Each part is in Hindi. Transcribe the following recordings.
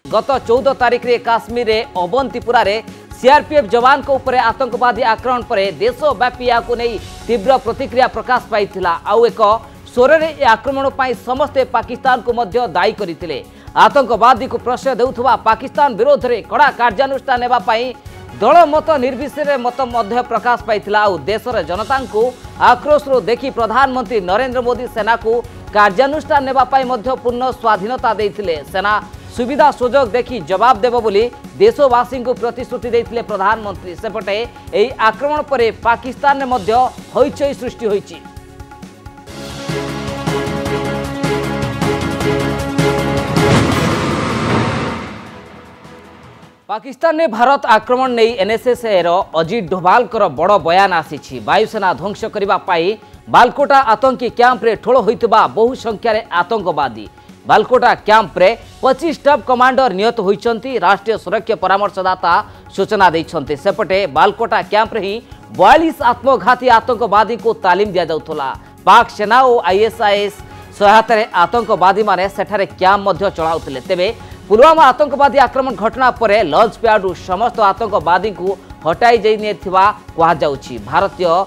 गत 14 तारिख रे काश्मीर रे अवंतीपुरा रे सीआरपीएफ जवान को उपरे आतंकवादी आक्रमण पर देशव्यापी या तीव्र प्रतिक्रिया प्रकाश पाइथिला। आउ एक स्वर रे आक्रमण पर समस्ते पाकिस्तान को मध्य दायी करथिले। आतंकवादी को प्रश्रय देउथबा पाकिस्तान विरोध में कड़ा कार्यानुष्ठान नेबा पई दल मत निर्विशेष मत मध्य प्रकाश पाइथिला। आउ देशर जनता को आक्रोश रो देखि प्रधानमंत्री नरेंद्र मोदी सेना को कार्यानुष्ठान नेबा पई मध्य पूर्ण स्वाधीनता देथिले। सेना सुविधा सुजोग देखि जवाब देव बोली देशवासी को प्रतिश्रुति देथिले प्रधानमंत्री। सेपटे एही आक्रमण पर पाकिस्तान में मध्य हईचई सृष्टि होईची। पाकिस्तान ने भारत आक्रमण नहीं एनएसएस अजित डोभाल बड़ बयान आसी। वायुसेना ध्वंस करने बालकोटा आतंकी कैंप रे ठोल होइतबा बहु संख्यार आतंकवादी। बालकोटा कैंप रे 25 स्टाफ कमांडर निहत होइचंती। राष्ट्रीय सुरक्षा परामर्शदाता सूचना देइछंती। सेपटे बालकोटा कैंप रे ही 42 आत्मघाती आतंकवादी को तालीम दिया जाउथला। पाक सेना और आईएसआईएस सहायतार आतंकवादी माने सेठारे कैंप मध्य चलाउथिले। तेबे पुलवामा आतंकवादी आक्रमण घटना पर लॉन्च पैड समस्त आतंकवादी को हटाई जाउछि। भारतीय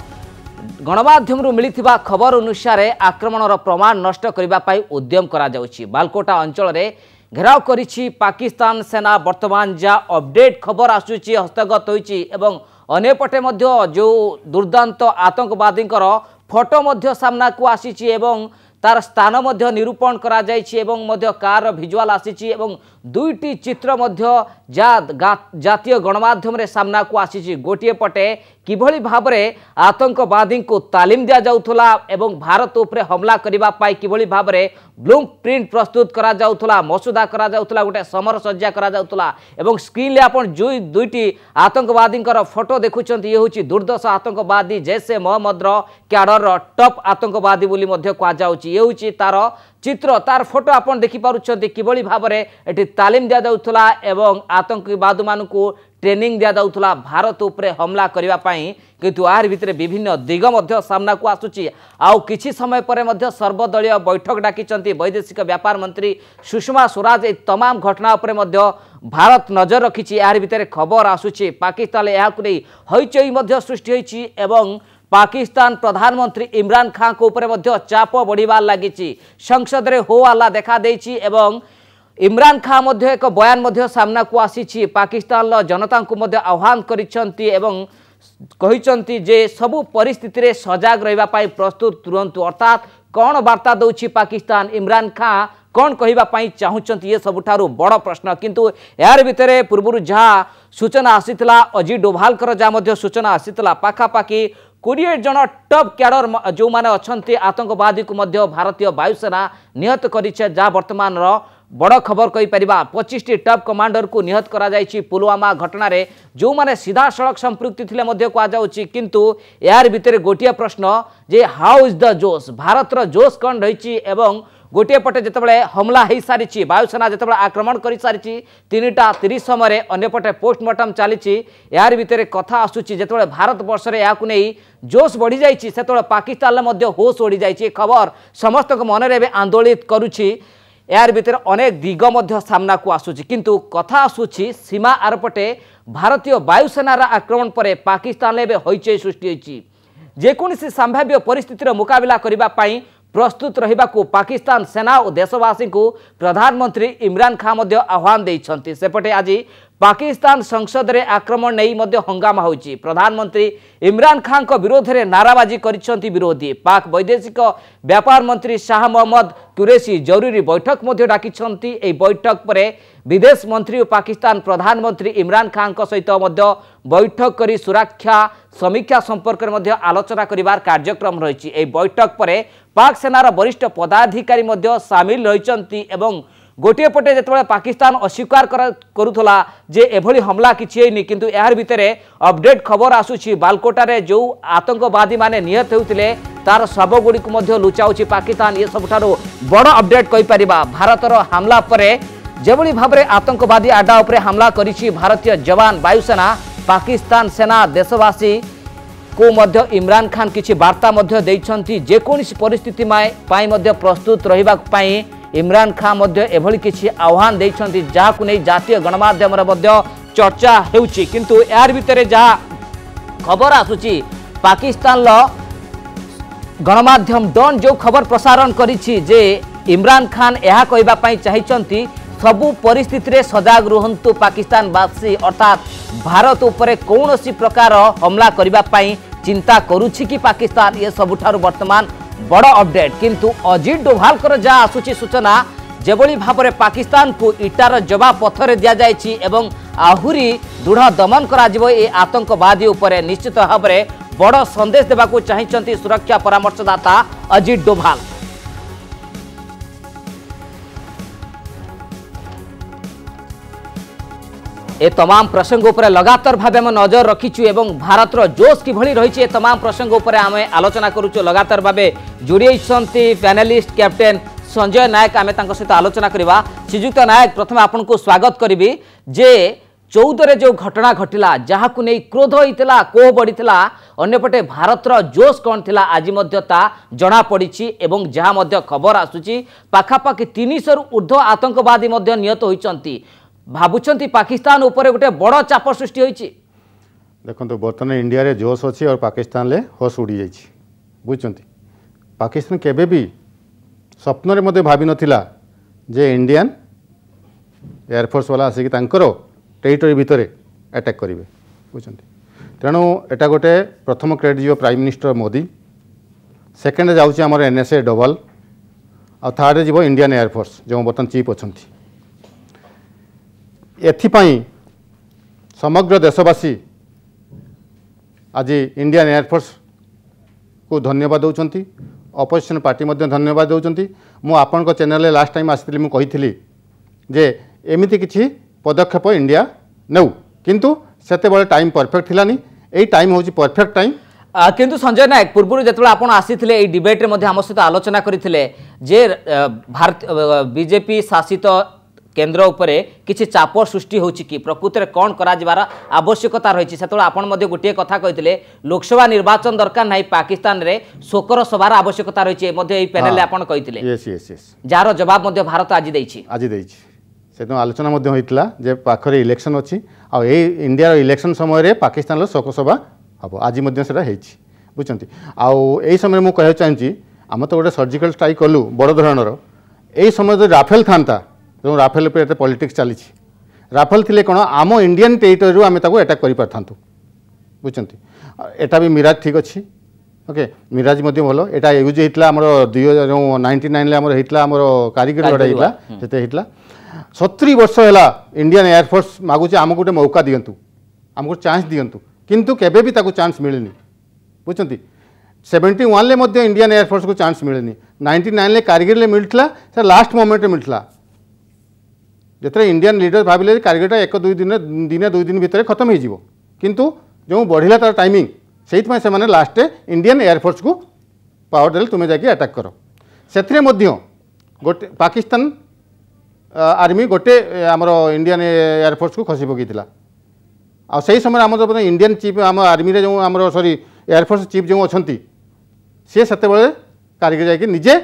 गणमाध्यम मिलिथिबा खबर अनुसार आक्रमणर प्रमाण नष्ट करने उद्यम करा जाउछि। बालकोटा अंचल रे घेराव करिछि पाकिस्तान सेना। वर्तमान जा अपडेट खबर आसुछि हस्तगत होइछि एवं अनेपटे मध्य जो दुर्दांत आतंकवादी फोटो मध्य सामना को आसीछि एवं तार स्थान मध्य निरूपण करा जाइछि एवं मध्य कार भिजुआल आसीछि एवं दुईटी चित्र मध्य जातीय गणमाध्यम रे सामना को आसीछि। गोटिए पटे किभली भाबरे आतंकवादी को तालीम दिया जाउथला एवं भारत उपरे हमला करिबा पाई किभली भाबरे ब्लू प्रिंट प्रस्तुत करा जाउथला, मसुदा करा जाउथला, गोटे समर सज्जा करा जाउथला एवं स्क्रीन ले आपण जो दुईटी आतंकवादी फोटो देखुचंती ये होची दुर्दश आतंकवादी जैसे मोहम्मद कैडर टॉप आतंकवादी बोली मध्य कहा जाउची। ये होची तार चित्र तार फोटो आपण देखि पारुछंती किभली भाबरे एठी तालीम दिया जाउथला एवं आतंकवादी मानकू ट्रेनिंग दिया जाउथला भारत उपरे हमला करिवा पई। किंतु आर भितरे विभिन्न दिग मध्य सामना को आसुची। आउ किछि समय परे मध्य सर्वदलीय बैठक डाकिचंती वैदेशिक व्यापार मंत्री सुषमा स्वराज। ए तमाम घटना उपरे मध्य भारत नजर रखिछि। आर भितरे खबर आसुची पाकिस्तान याकु नै हईचई मध्य सृष्टि होईछि एवं पाकिस्तान प्रधानमंत्री इमरान खान को ऊपर मध्य चाप बढ़िबार लागिछि। संसद रे हो हल्ला देखा देछि एवं इमरान खान मध्य एक बयान मध्य सामना को आसीछि। पाकिस्तान जनता को मध्य आह्वान करिसंती एवं कहिसंती जे सबु परिस्थिति रे सजाग रहिबा पाई प्रस्तुत तुरंतु। अर्थात कौन वार्ता दउछि पाकिस्तान, इमरान खान कौन कहवा चाहूँगी ये सबुठारु बड़ प्रश्न। किंतु यार भितर पूर्व जहाँ सूचना आसीथिला अजित डोभाल जहाँ सूचना आसीथिला पाखापाखि 20 जन टॉप कैडर जो माने अच्छे आतंकवादी को मध्य भारतीय वायुसेना निहत करिछे। जहाँ वर्तमान बड़ खबर कहीपर 25 टॉप कमांडर को निहत करा जाइछि पुलवामा घटना रे जो माने सीधा सड़क संपृक्ति थिले मध्य कहा जाउछि। किंतु यार भितर गोटिए प्रश्न जे हाउ इज द जोश, भारतर जोश कौन रही एवं गोटे पटे जितेबाला हमला हो सारी वायुसेना जितेबाला आक्रमण कर सारी 3:30 समय अंपटे पोस्टमार्टम चली यार भितर कथा आसूची जितेबाला भारत वर्ष में या जोश बढ़ी जाइए से पाकिस्तान होश उड़ी जाइए खबर समस्त मन में आंदोलित करुच्ची। यार भितर अनेक दिग सामना को आसूची किंतु कथा आसूची सीमा आरपटे भारतीय वायुसेनार आक्रमण पर पाकिस्तान हईचई सृष्टि होती। जेकोसी संभाव्य परिस्थितिर मुकाबला करने प्रस्तुत रहिबा को पाकिस्तान सेना और देशवासी को प्रधानमंत्री इमरान खान आह्वान देइछंती। सेपटे आज पाकिस्तान संसद रे आक्रमण नहीं हंगामा होची। प्रधानमंत्री इमरान खान को विरोध में नाराबाजी करिसेंती विरोधी। पाक वैदेशिक व्यापार मंत्री शाह मोहम्मद कुरैशी जरूरी बैठक डाकिछंती। ए बैठक पर विदेश मंत्री और पाकिस्तान प्रधानमंत्री इमरान खान सहित बैठक करी सुरक्षा समीक्षा संपर्क में आलोचना करिवार कार्यक्रम रही। ए बैठक पर पाक सेनार वरिष्ठ पदाधिकारी सामिल रही एवं गोटे पटे जिते पाकिस्तान अस्वीकार करुला जे एभली हमला किछि होइनी किंतु यार भितर अपडेट खबर आसुछि बालकोटारे जो आतंकवादी माने निहत होउतिले तार शव गुडी को लुचाउछि पाकिस्तान। ये सबठारो बड़ अपडेट कहि परिबा भारतर हमला पर जेभली भाबरे आतंकवादी आडा उपरे हमला करिछि भारतीय जवान वायुसेना पाकिस्तान सेना देशवासी को मध्य इमरान खान किछि वार्ता मध्य दैछंती जेकोसी परिस्थिति पाई मध्य प्रस्तुत रहिबा पाई इमरान खान मध्य एभली किछि आह्वान दैछन्ति जाहाकु नै जातीय गणमाध्यम रे मध्य चर्चा हेउछि किंतु यार भितरे जहा खबर आसुछि पाकिस्तान गणमाध्यम डन जो खबर प्रसारण करिछि जे इमरान खान यह कहवाई चाहिए सबु परिस्थिति रे सजाग रुहंतु पाकिस्तानवासी अर्थात भारत उपरे कौन सी प्रकार हमला करने चिंता करुछि कि पाकिस्तान ये सबुठारु वर्तमान बड़ अपडेट किंतु अजित डोभाल जहाँ आसुची सूचना जेभली भाव में पाकिस्तान को इटार जवाब पथर दि जाइछि एवं आहुरी दृढ़ दमन करा ए आतंकवादी उपरे निश्चित भाव में बड़ संदेश देवाकू चाहिए सुरक्षा परामर्शदाता अजित डोभाल। ए तमाम प्रसंग उपरे लगातार भाव में नजर रखीचु एवं भारत जोश किभली रही तमाम प्रसंग उपरे आम आलोचना करूचु लगातार भाव जोड़ी पैनलिस्ट कैप्टेन संजय नायक आम सहित आलोचना करवा। श्रीजुक्त नायक प्रथम आपन को स्वागत करी जे 14 जो घटना घटिला जहाँ नहीं क्रोध होता कोह बढ़ीला अंपटे भारतर जोश कौन थिला आज जना पड़ी एवं जहाँ खबर आसुची पाखापाखि 300 रु ऊर्ध्व आतंकवादी निहत होती भावुंट पाकिस्तान उपरे गोटे बड़ चाप सृष्टि होती। देखो बर्तमान इंडिया रे जोश अच्छी और पाकिस्तान ले होश उड़ी जाइए बुझुं पाकिस्तान केबे भी स्वप्न रे मध्य भावी नथिला जे इंडियन एयरफोर्स वाला आसिक टेरिटोरी भितर अटैक करेंगे बुझुं तेणु एटा गोटे प्रथम क्रेडिट जो प्राइम मिनिस्टर मोदी सेकेंड जाऊँगी आम NSA डबल आ थर्ड जीव इंडियन एयरफोर्स जो बर्तमान चीफ अच्छा एथिपाई समग्र देशवासी आज इंडियन एयरफोर्स को धन्यवाद दौरान अपोजिशन पार्टी धन्यवाद दौरान मु आपण चैनल लास्ट टाइम आसी मुझी जे एमती किसी पदक्षेप इंडिया नौ किंतु सेते टाइम परफेक्ट थिलानी एई टाइम होची परफेक्ट टाइम किंतु संजय नायक पूर्व जो आप आसीथिले एई डिबेट रे आम सहित आलोचना करथिले जे भारत बीजेपी शासित केंद्र उपरे किसी चाप सृष्टि होची कि प्रकृत में कौन करा आवश्यकता रही से आपड़ गोटे कथा कहते लोकसभा निर्वाचन दरकार ना पाकिस्तान रे शोकर सभार आवश्यकता रही पैनल आपड़ कहते जार जवाब भारत आज से आलोचना होता जे पाखरे इलेक्शन अच्छी आई इंडिया इलेक्शन समय पाकिस्तान शोक सभा हम आज बुझुं आई समय मुझे कहना चाहिए आम तो गोटे सर्जिकल स्ट्राइक कलु बड़ धरणर यही समय राफेल था जो राफेल पे पॉलिटिक्स चली राफेल थिले कौन आम इंडियन टेरिटोरी आम अटैक कर पारथांतु बुझुं एटा भी मिराज ठीक अच्छी ओके मिराज भल एटा यूज होता आम 1999 आम कारिगिर लड़ाई होता 70 वर्ष है इंडियन एयरफोर्स मागुचे आम गोटे मौका दिंतु आमको चांस दिंतु किंतु केबे भी ताको चांस मिलनी बुझुं 71 इंडियन एयरफोर्स को चांस मिलनी 99 कारगिल मिलता से लास्ट मोमेंट मिलता जिते इंडियन लीडर भाविले कारगिल एक दिने दुई दिन भितर खत्म हो किंतु जो बढ़िला तार टाइमिंग से मैंने लास्ट इंडियन एयरफोर्स को पावर देले तुम्हें जाके अटैक कर से गोटे पाकिस्तान आर्मी गोटे आमर इंडियन एयरफोर्स को खसी पकईला आई समय आम जो इंडियन चीफ आम आर्मी जो आम सॉरी एयरफोर्स चीफ जो अच्छा सी से कारगिल जाके निजे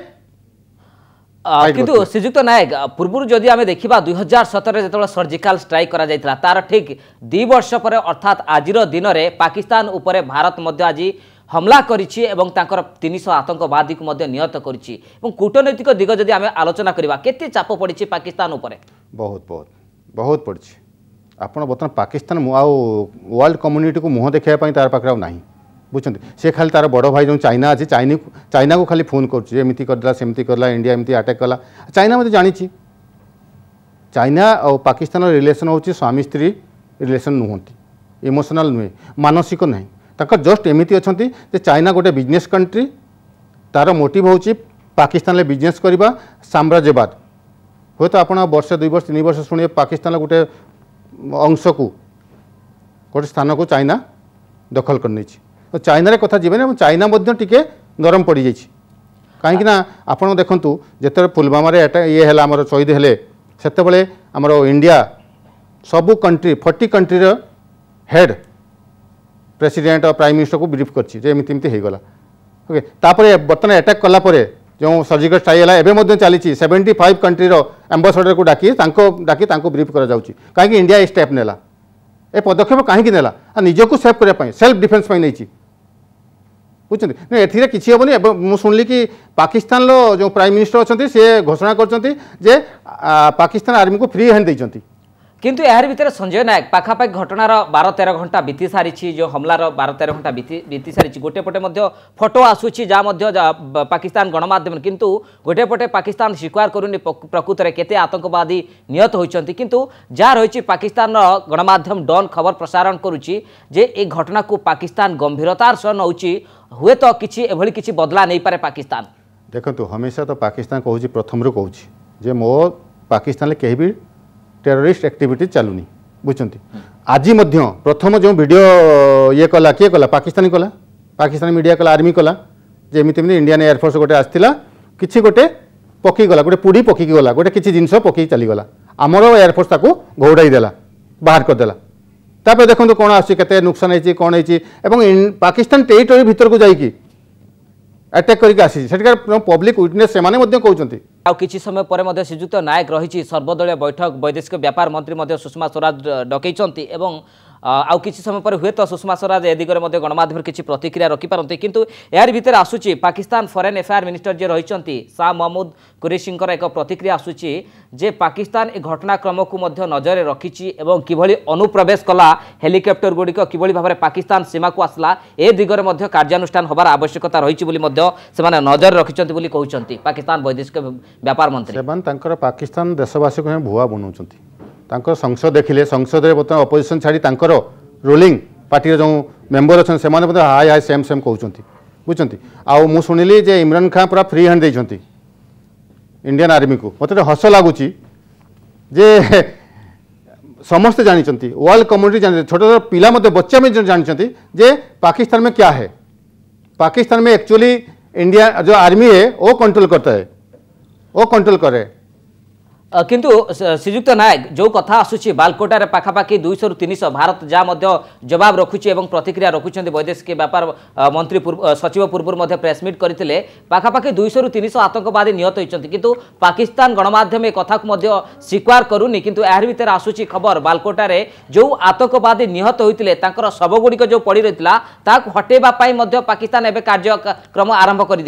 किंतु श्रीजुक्त नायक पूर्व जदि आम देखा 2017 जो सर्जिकल स्ट्राइक करा तार ठीक 2 वर्ष पर अर्थात आज दिन में पाकिस्तान उपरे भारत आज हमला करिछि एवं तांकर 300 आतंकवादी को निहत करिछि एवं कूटनैतिक दिग जदि आम आलोचना करवा केते चाप पड़ी पाकिस्तान उपरे बहुत बहुत बहुत पड़ी आपड़ बर्तमान पाकिस्तान वर्ल्ड कम्युनिटी को मुँह देखा तार पाखे ना बुझुं सी खाली तार बड़ भाई जो चाइना अच्छी चाइना को खाली फोन करमती करदेला सेमती करला इंडिया एमती अटैक कला चाइना मत जानी चाइना और पाकिस्तान रिलेसन हूँ स्वामी स्त्री रिलेसन नुहति इमोशनल नुहे मानसिक ना तक जस्ट एमती अच्छा चाइना गोटे बिजनेस कंट्री तार मोटिव हूँ पाकिस्तान बिजनेस करवा साम्राज्यवाद हे तो आप वर्ष 2 वर्ष 3 वर्ष शुणे पाकिस्तान गोटे अंश को गोटे स्थान को चाइना दखल कर तो चाइना रे कथा जीवन चाइना टिके नरम पड़ जाइए कहीं आप देखूँ जिते पुलवामा ये है आम शहीद हेले से आमर इंडिया सबू कंट्री 40 कंट्री हेड प्रेसिडेंट और प्राइम मिनिस्टर को ब्रीफ करमती होगला ओके तापर बर्तमान अटैक कलापर जो सर्जिकल स्ट्राइक है एवं चली 75 कंट्रीर एम्बासडर को डाकी ब्रीफ करा कहीं इंडिया स्टेप नेला ए पदक्षेप कहीं नेला निजक सेव करने सेल्फ डिफेन्स नहीं बुझे ना ए किसी हेनी मुझे शुणिली कि पाकिस्तान जो प्राइम मिनिस्टर अच्छा सी घोषणा कर पाकिस्तान आर्मी को फ्री हैंड देती किंतु यार भितर संजय नायक पाखापाखि घटनार 12-13 घंटा बीती सारी जो हमलार 12-13 घंटा बीती सारी गोटे पटे फोटो आसूची जहाँ पाकिस्तान गणमाध्यम किंतु गोटे पटे पाकिस्तान स्वीकार करूनी प्रकृत में केते आतंकवादी निहत होइचंती किंतु जहाँ रही पाकिस्तान गणमाध्यम डॉन खबर प्रसारण करुच्ची जे ए घटना को पाकिस्तान गंभीरतार सह नौची हुए तो किसी एभली किसी बदला नहीं पारे पाकिस्तान देखो हमेशा तो पाकिस्तान कहूँ प्रथम कहूँ जे मो पाकिस्तान कहीं भी टेररिस्ट एक्टिविटी चलुनी बुझे आज प्रथम जो वीडियो ये कला किए कला पाकिस्तानी मीडिया कला आर्मी कला जमीती इंडियन एयरफोर्स गोटे आसला कि गोटे पकीगला गोटे पुड़ी पकिकी गला गोटे किसी जिनस पकई चलीगला आमर एयरफोर्स ताको घौड़ाई देला बाहर करदेला तापर देखो कौन आसते नुकसान होती कौन होती पाकिस्तान टेरिटोरी भितर को जाइकी अटैक करके आसी पब्लिक विटनेस से कहते आ किछि समय पर श्रीजुक्त नायक रही सर्वदलीय बैठक वैदेशिक व्यापार मंत्री सुषमा स्वराज डकैंती एवं आउ किछि समय पर हुए तो सुषमा स्वराज ए दिगरे गणमाध्यम किछि प्रतिक्रिया रखिपारती किंतु यार भितर आसुची पाकिस्तान फॉरेन अफेयर मिनिस्टर जे रही शाह महमूद कुरैशींकर एक प्रतिक्रिया आसुची जे पाकिस्तान ए घटनाक्रम को नजर रखी एवं किभली अनुप्रवेश कला हेलिकप्टर गुड़िक किभली भाव में पाकिस्तान सीमा को आसला ए दिगरे कार्यानुष्ठान होबार आवश्यकता रही से नजर रखिंट कहते पाकिस्तान वैदेशिक व्यापार मंत्री पाकिस्तान देशवासी को भुआ बनाऊँ संसद देखिले संसद में बर्तमान अपोजिशन छाड़ी रूलिंग पार्टी जो मेंबर अच्छा से हाय हाय सेम सेम कहते बुझे आउ शुणिली जे इमरान खान पूरा फ्री हैंड देती इंडियन आर्मी को मतलब हस लगुच जे समस्ते जानते वर्ल्ड कम्युनिटी जानते छोटे छोटे पिला बच्चा में जानते जे पाकिस्तान में क्या है पाकिस्तान में एक्चुअली इंडिया जो आर्मी है वो कंट्रोल करता है वो कंट्रोल करे किंतु श्रीजुक्त नायक जो कथा आसूची बालकोटार पाखापाखि 200-300 भारत जहाँ जवाब रखुची एवं प्रतिक्रिया रखुच्च वैदेशिक व्यापार मंत्री सचिव पूर्व प्रेसमिट करते पाखापाखि 200-300 आतंकवादी निहत होती किंतु पाकिस्तान गणमाध्यम ए कथा को स्वीकार करूनी किंतु यार भितर आसूची खबर बालकोटार जो आतंकवादी निहत होते शवगुड़िक जो पड़ रही हटेवाई पाकिस्तान एवं कार्यक्रम आरंभ कर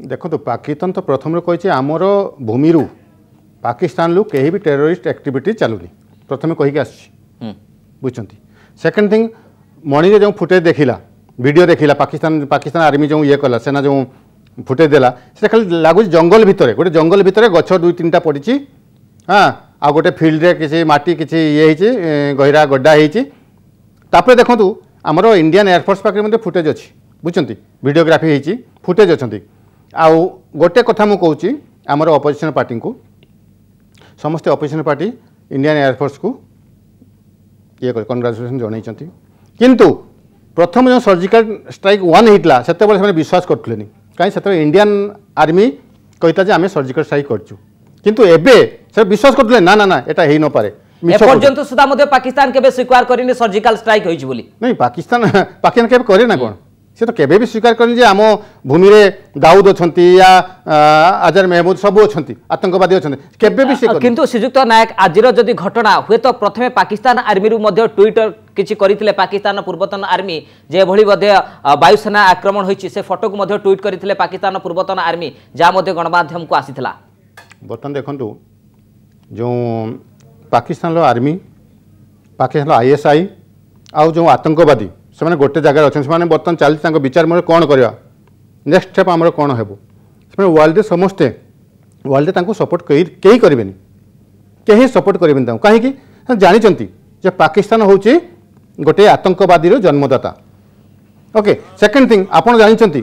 देखो पाकिस्तान तो प्रथम कही आमर भूमि पाकिस्तान लु कहीं भी टेररिस्ट एक्टिविटी चलुनी प्रथम कहीकि आस बुझे सेकेंड थिंग मणि जो फुटेज देखला वीडियो देखला पाकिस्तान आर्मी जो ये कला सेना जो फुटेज देला से खाली लगुच जंगल भितर गोटे जंगल भितर गछ 2-3टा पड़ी हाँ आ गोटे फील्ड रे किसी माटी किसी ये गहरा गड्ढा होपर देखूँ आमर इंडियन एयरफोर्स पाखे फुटेज अच्छी बुझे वीडियोग्राफी होती फुटेज अच्छा आउ गोटे कथा मुझे आमर अपोजिशन पार्टी को समस्ते अपोजिशन पार्टी इंडियन एयरफोर्स को ये कंग्रेचुलेसन जनई किंतु प्रथम जो सर्जिकल स्ट्राइक 1 होता से विश्वास करते कहीं से इंडियन आर्मी कहता जे आम सर्जिकल स्ट्राइक करूँ एबे से विश्वास करते ना ना ना एटा हो न पारे एपर्यंत सुधा पाकिस्तान केबे स्वीकार करिने सर्जिकल स्ट्राइक होइछ बोली नहीं पाकिस्तान केबे करे ना कौन से तो केबे भी स्वीकार करनी आम भूमि रे दाऊद अच्छा या आजर महमूद सब अच्छा आतंकवादी अच्छा केबे भी किंतु श्रीजुक्त नायक आज जदि घटना हुए तो प्रथमे पाकिस्तान आर्मी रु ट्विटर किछि करिथिले पाकिस्तान पूर्वतन आर्मी जे भली वायुसेना आक्रमण होइछि से फोटो को ट्वीट करिथिले पाकिस्तान पूर्वतन आर्मी जहाँ गणमाध्यम को आसीथिला बर्तमान देखंतु जो पाकिस्तान आर्मी पाकिस्तान ISI आउ जो आतंकवादी से गोटे जगह अच्छा से बर्तमान चलती विचार में कौन करवा नेक्स्ट स्टेप आमर कौन हो वर्ल्ड समस्ते वर्ल्ड सपोर्ट कहीं करेंगे कहीं सपोर्ट करेंगे कहीं जानते पाकिस्तान हूँ गोटे आतंकवादी जन्मदाता ओके सेकेंड थिंग आप जानते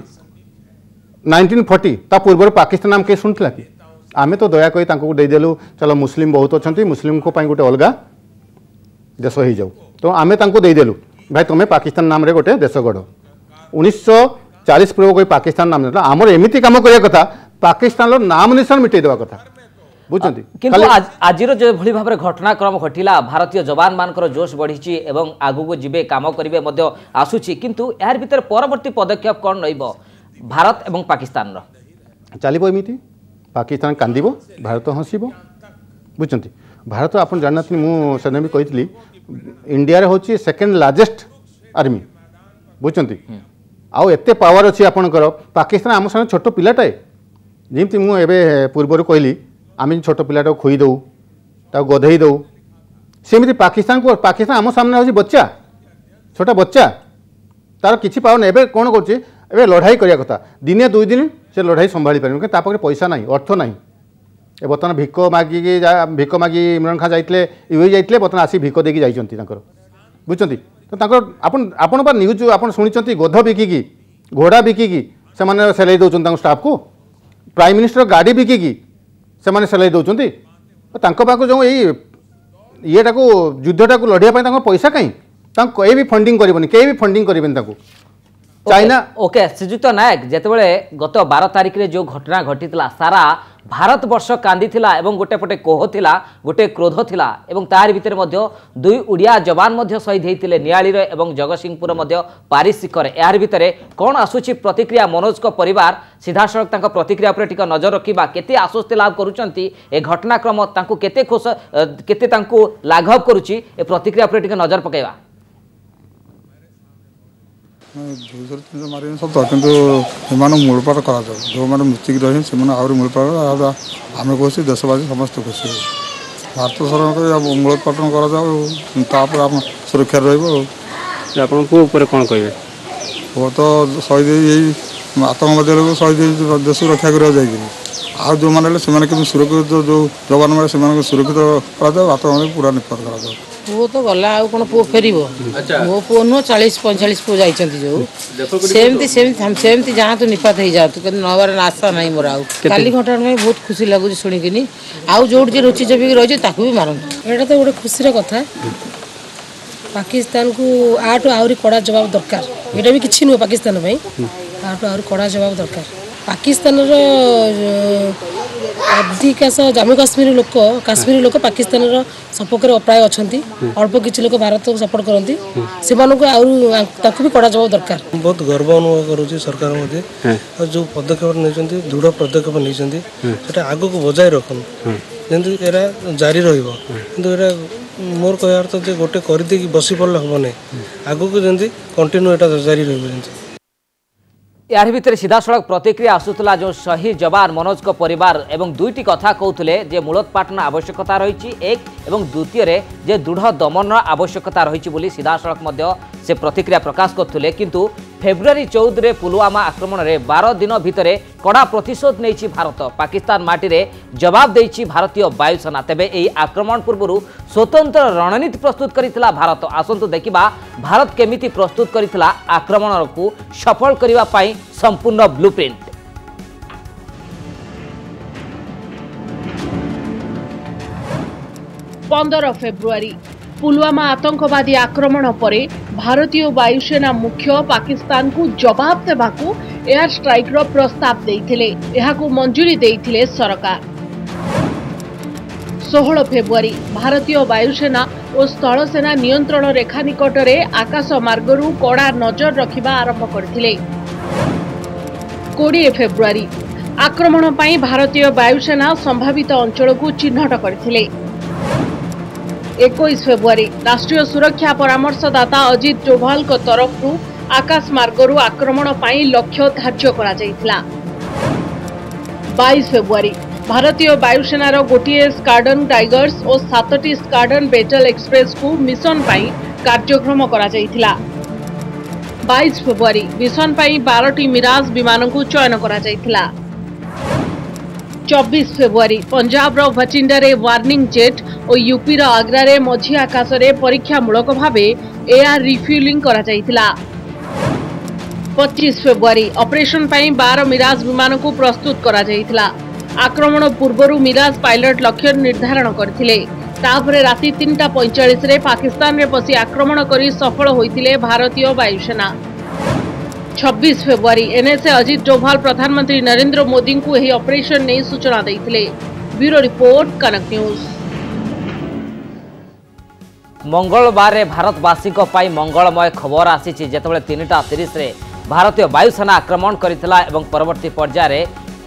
1940 ता पूर्व पाकिस्तान नाम कहीं शुणुला कि आम तो दया कही देदेलु चलो मुस्लिम बहुत अच्छा मुस्लिम को गोटे अलग देश हो जाऊ तो आम देदेलु भाई तुम्हें पाकिस्तान नाम रे गोटे देश गढ़ 1940 पूर्व कोई पाकिस्तान नाम ना आमर एमती कम करने कथा पाकिस्तान नाम निशान मिटे देवा कथा बुझे किंतु आज जो भली भाव में घटनाक्रम घटिला भारतीय जवान मानकर जोश बढ़ी एवं आगू को जीवे काम करेंगे आसूची किंतु यार भीतर परवर्ती पदक्षेप कौन रहिबो भारत एवं पाकिस्तान चलो एमती पाकिस्तान कांदिब भारत हसब बुझे भारत आप जानना मुझे भी कही इंडिया हूँ सेकेंड लार्जेस्ट आर्मी बुझे आउ एत पावर अच्छी आपंकर पाकिस्तान आम सामने छोट पिलाटाए जमी मुझे पूर्वर कहली आम छोट पिलाटा खुई दऊ गधे दऊ सेमती पाकिस्तान आम सामने हूँ बच्चा छोटा बच्चा तार किसी पावर नहीं एवं कौन कर लड़ाई करने कथा दिने दुई दिन से लड़ाई संभाली पारे तापर पैसा ना अर्थ ना बर्तमान भिक मागी इमरान खान जाते यूए जाते बर्तमान आसी भिक देकी जाइए बुझे तो आपण न्यूज आप शुणी गध बिकिकी घोड़ा बिकिकी से सेलाई दौरान स्टाफ को प्राइम मिनिस्टर गाड़ी बिकिकी से सेलाई दौरान पाक जो येटा को युद्धटा को लड़ाई पैसा कहीं कहीं भी फंडिंग करनी कहीं भी फंडिंग करें चाइना ओके श्रीजुक्त नायक जितेबाला गत 12 तारिख में जो घटना घटी सारा भारत वर्ष कांदी एवं गोटे पटे कोह थिला गोटे क्रोध थिला एवं तार भितर दुई उड़िया जवान शहीद होते नियालीर एवं जगतसिंहपुर पारिशिकर यार भितर कौन आसूची प्रतिक्रिया मनोज को परिवार सीधा सड़क प्रतिक्रिया पर टिक नजर रखा केते आश्वस्ति लाभ करुचंती ए घटनाक्रम केते खुश केते लाघव करुची ए प्रतिक्रिया पर टिक नजर पकेवा मारे सत कि मूलपाट कर जो मैंने मृतिक रही से मूलपाट आम खुशी देशवासी समस्त खुशी भारत सरकार मूलोत्पाटन कर सुरक्षा रहा कौन कहे वो तो शहीद यही आतंकवादी लोग शहीद देश रक्षा करने आ जो मैंने सुरक्षित जो जवान मैंने से सुरक्षित कर आतंकवादी पूरा निपात कर पुओ तो गला आ कौन पुओ फेर मो पुओ नुह 40-45 पुओ जाइछंती जो सेमती जहाँ तो निपात हो जातु कि नबार आशा ना मोर आली घटना में बहुत खुशी लगुच शुणिकी आउ जो रुचि जबिक रही भी मारत एटा तो गोटे खुशी कथा पाकिस्तान को आठू आहरी कड़ा जवाब दरकार यहाँ भी किसी नुह पाकिस्तान आठू आहरी कड़ा जवाब दरकार पाकिस्तान अधिकांश जम्मू काश्मीर लोक पाकिस्तान सपक्ष प्राय अच्छा अल्प किसी लोग भारत को सपोर्ट करती से भी कड़ा जवाब दरकार बहुत गर्व अनुभव करुँच सरकार जो पदक्षेप नहीं दृढ़ पदक्षेप नहीं आग को बजाय रखन जमी एरा जारी रहा मोर कह अर्थ जो गोटे करदे बसी पड़े हम नहीं आग को जमी कंटिन्यू एटा जारी रही यार भितर सीधा सड़क प्रतिक्रिया आसूला जो शहीद जवान मनोज को परिवार एवं दुईटी कथा कहते जे मूलोत्पाटन आवश्यकता रही एक एवं द्वितीय जे दृढ़ दमन आवश्यकता रही सीधा सड़क से प्रतिक्रिया प्रकाश करते किंतु फेब्रुआरी 14 पुलवामा आक्रमण में 12 दिन भितर कड़ा प्रतिशोध नहीं भारत पाकिस्तान माटी रे जवाब देछि भारतीय वायुसेना तेबे यही आक्रमण पूर्व स्वतंत्र रणनीति प्रस्तुत करितला भारत आसंतु देखिबा भारत केमिति प्रस्तुत करितला आक्रमण को सफल करिबा पाई संपूर्ण ब्लूप्रिंट 15 फेब्रुआरी पुलवामा आतंकवादी आक्रमण पर भारतीय वायुसेना मुख्य पाकिस्तान को जवाब देवाकू एयर स्ट्राइक रो प्रस्ताव देइथिले एहाकू मंजूरी देइथिले सरकार 16 फेब्रुआरी भारतीय वायुसेना और स्थल सेना नियंत्रण रेखा निकटरे आकाश मार्गरू कड़ा नजर रखिबा आरंभ करथिले 20 फेब्रुआरी आक्रमण पई भारतीय वायुसेना संभावित अंचल को चिन्हट करथिले 21 फेब्रुआरी राष्ट्रीय सुरक्षा परामर्शदाता अजित डोभाल को तरफ आकाश मार्गरू आक्रमण पई लक्ष्य धार्य करा जायथिला 22 फेब्रुआरी भारतीय वायुसेनार गोटे स्क्वाड्रन टाइगर्स और 7टी स्क्वाड्रन बैटल एक्सप्रेस को मिशन पई कार्यक्रम करा जायथिला 22 फेब्रुआरी मिशन पई 12टी मिराज विमान को चयन करा जायथिला 24 फेब्रुआरी पंजाब रो भटिंडा रे वार्निंग जेट और यूपी रो आग्रा रे मझी आकाश रे परीक्षामूलक भावे एआर रिफ्यूलिंग करा जायथिला 25 फेब्रुआरी ऑपरेशन पई 12 मिराज विमान को प्रस्तुत करा जायथिला आक्रमण पूर्वरु मिराज पायलट लक्ष्य निर्धारण करथिले तापरे राति 3:45 रे पाकिस्तान रे पसी आक्रमण करी सफल होइतिले भारतीय वायुसेना 26 फेब्रुआरी एनएसए अजित डोभाल प्रधानमंत्री नरेंद्र मोदी को यह ऑपरेशन नहीं सूचना देइथिले ब्यूरो रिपोर्ट कनक न्यूज मंगलवार भारतवासी मंगलमय खबर आसी जेतेबेले 3:30 रे भारतीय वायुसेना आक्रमण करथिला एवं परवर्ती पर्यायर